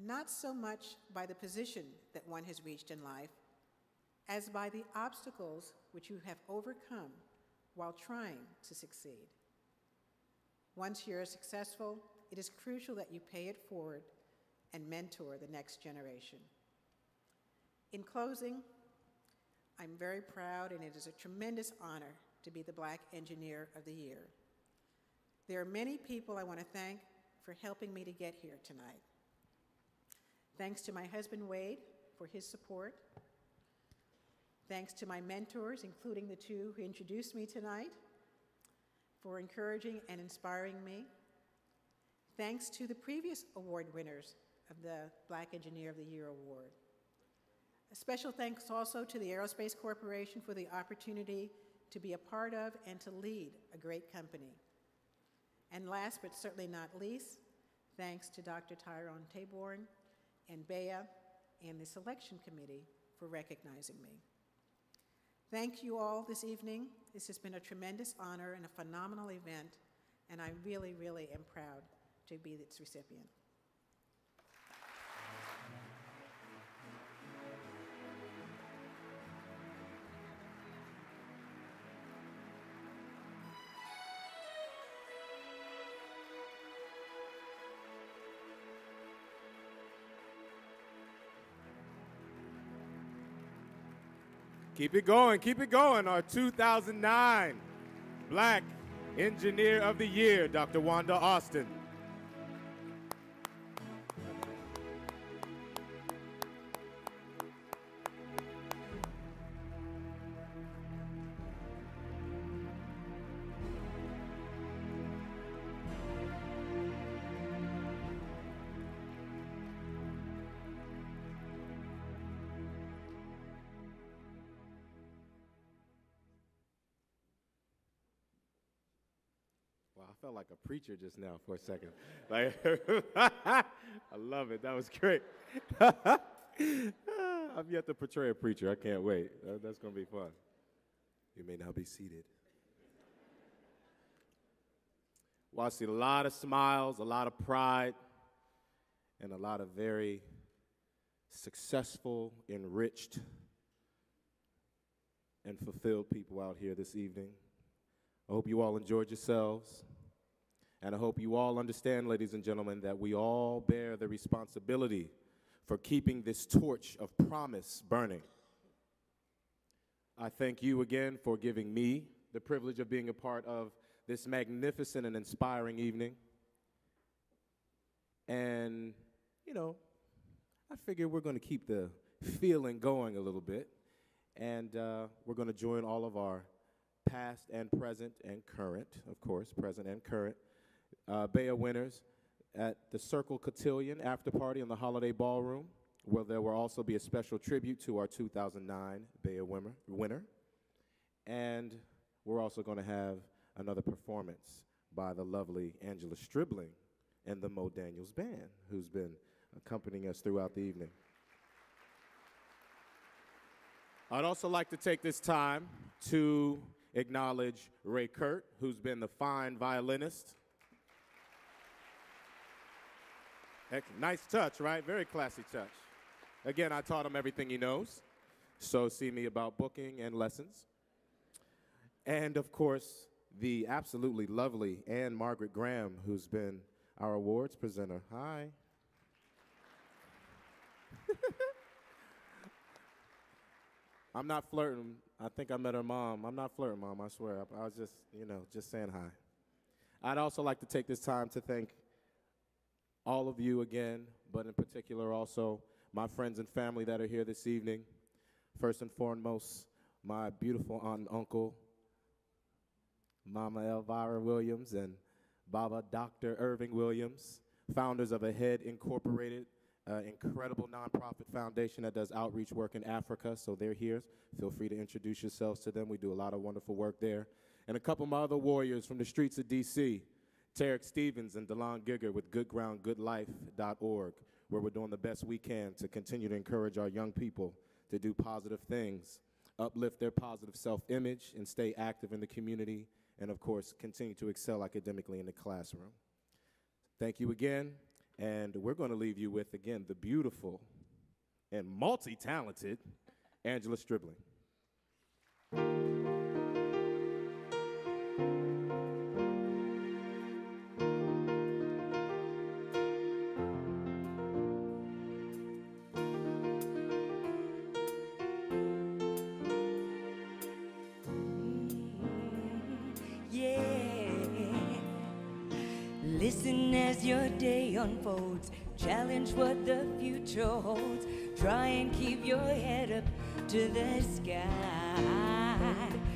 not so much by the position that one has reached in life, as by the obstacles which you have overcome while trying to succeed. Once you're successful, it is crucial that you pay it forward and mentor the next generation. In closing, I'm very proud, and it is a tremendous honor to be the Black Engineer of the Year. There are many people I want to thank for helping me to get here tonight. Thanks to my husband, Wade, for his support. Thanks to my mentors, including the two who introduced me tonight, for encouraging and inspiring me. Thanks to the previous award winners of the Black Engineer of the Year Award. A special thanks also to the Aerospace Corporation for the opportunity to be a part of and to lead a great company. And last but certainly not least, thanks to Dr. Tyrone Taborn and Bea and the selection committee for recognizing me. Thank you all this evening. This has been a tremendous honor and a phenomenal event, and I really, really am proud to be its recipient. Keep it going. Our 2009 Black Engineer of the Year, Dr. Wanda Austin. Wow, I felt like a preacher just now for a second. Like, I love it. That was great. I've yet to portray a preacher. I can't wait. That's going to be fun. You may now be seated. Well, I see a lot of smiles, a lot of pride, and a lot of very successful, enriched, and fulfilled people out here this evening. I hope you all enjoyed yourselves, and I hope you all understand, ladies and gentlemen, that we all bear the responsibility for keeping this torch of promise burning. I thank you again for giving me the privilege of being a part of this magnificent and inspiring evening. And, you know, I figure we're going to keep the feeling going a little bit, and we're going to join all of our past and present and current, of course, present and current, Bea winners at the Circle Cotillion after party in the Holiday Ballroom, where there will also be a special tribute to our 2009 Bea winner. And we're also going to have another performance by the lovely Angela Stribling and the Mo Daniels Band, who's been accompanying us throughout the evening. I'd also like to take this time to acknowledge Ray Kurt, who's been the fine violinist. Nice touch, right? Very classy touch. Again, I taught him everything he knows, so see me about booking and lessons. And, of course, the absolutely lovely Anne Margaret Graham, who's been our awards presenter. Hi. I'm not flirting. I think I met her mom. I'm not flirting, Mom, I swear. I was just, just saying hi. I'd also like to take this time to thank all of you again, but in particular also my friends and family that are here this evening. First and foremost, my beautiful aunt and uncle, Mama Elvira Williams and Baba Dr. Irving Williams, founders of Ahead Incorporated, incredible nonprofit foundation that does outreach work in Africa, so they're here. Feel free to introduce yourselves to them. We do a lot of wonderful work there. And a couple of my other warriors from the streets of D.C., Tarek Stevens and DeLon Gigger with goodgroundgoodlife.org, where we're doing the best we can to continue to encourage our young people to do positive things, uplift their positive self-image, and stay active in the community, and of course, continue to excel academically in the classroom. Thank you again, and we're going to leave you with, again, the beautiful and multi-talented Angela Stribling. Listen as your day unfolds, challenge what the future holds, try and keep your head up to the sky.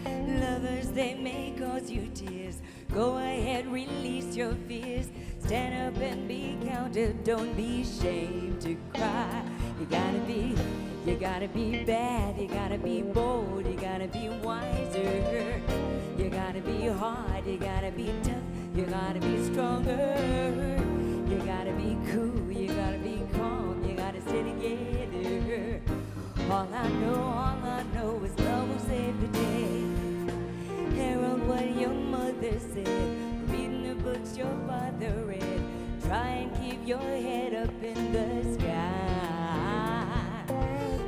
Lovers, they may cause you tears, go ahead, release your fears, stand up and be counted, don't be ashamed to cry. You gotta be bad, you gotta be bold, you gotta be wiser, you gotta be hard, you gotta be tough, you gotta be stronger, you gotta be cool, you gotta be calm, you gotta stay together. All I know is love will save the day. Herald what your mother said, reading the books your father read, try and keep your head up in the sky.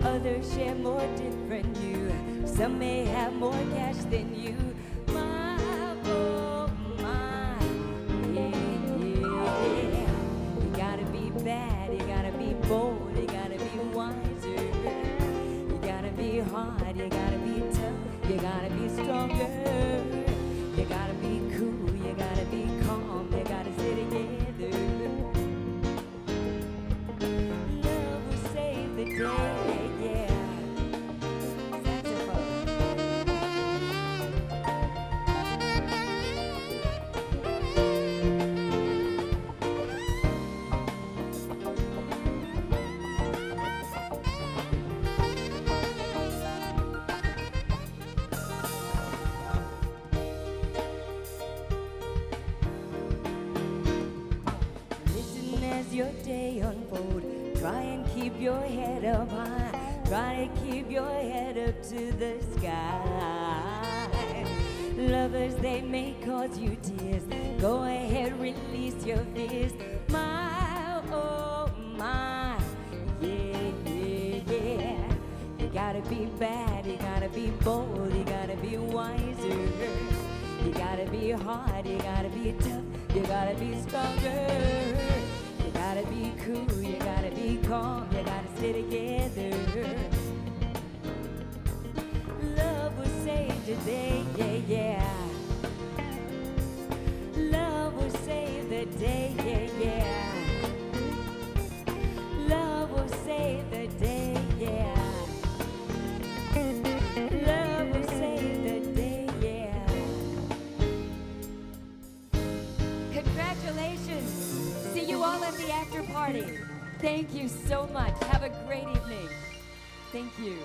Others share more different you, some may have more cash than you. You gotta be bad, you gotta be bold, you gotta be wiser, you gotta be hard, you gotta be tough, you gotta be stronger, you gotta be cool, you gotta be calm, you gotta stay together. Love will save the day, yeah. Your day unfold, try and keep your head up high, try to keep your head up to the sky. Lovers, they may cause you tears, go ahead, release your fears. My, oh my, yeah, yeah, yeah. You gotta be bad, you gotta be bold, you gotta be wiser, you gotta be hard, you gotta be tough, you gotta be stronger. You gotta be cool, you gotta be calm, you gotta stay together. Love will save the day, yeah, yeah. Love will save the day, yeah, yeah. Love will save the day, yeah. Love will save the day, yeah. Congratulations. See you all at the after party. Thank you so much. Have a great evening. Thank you.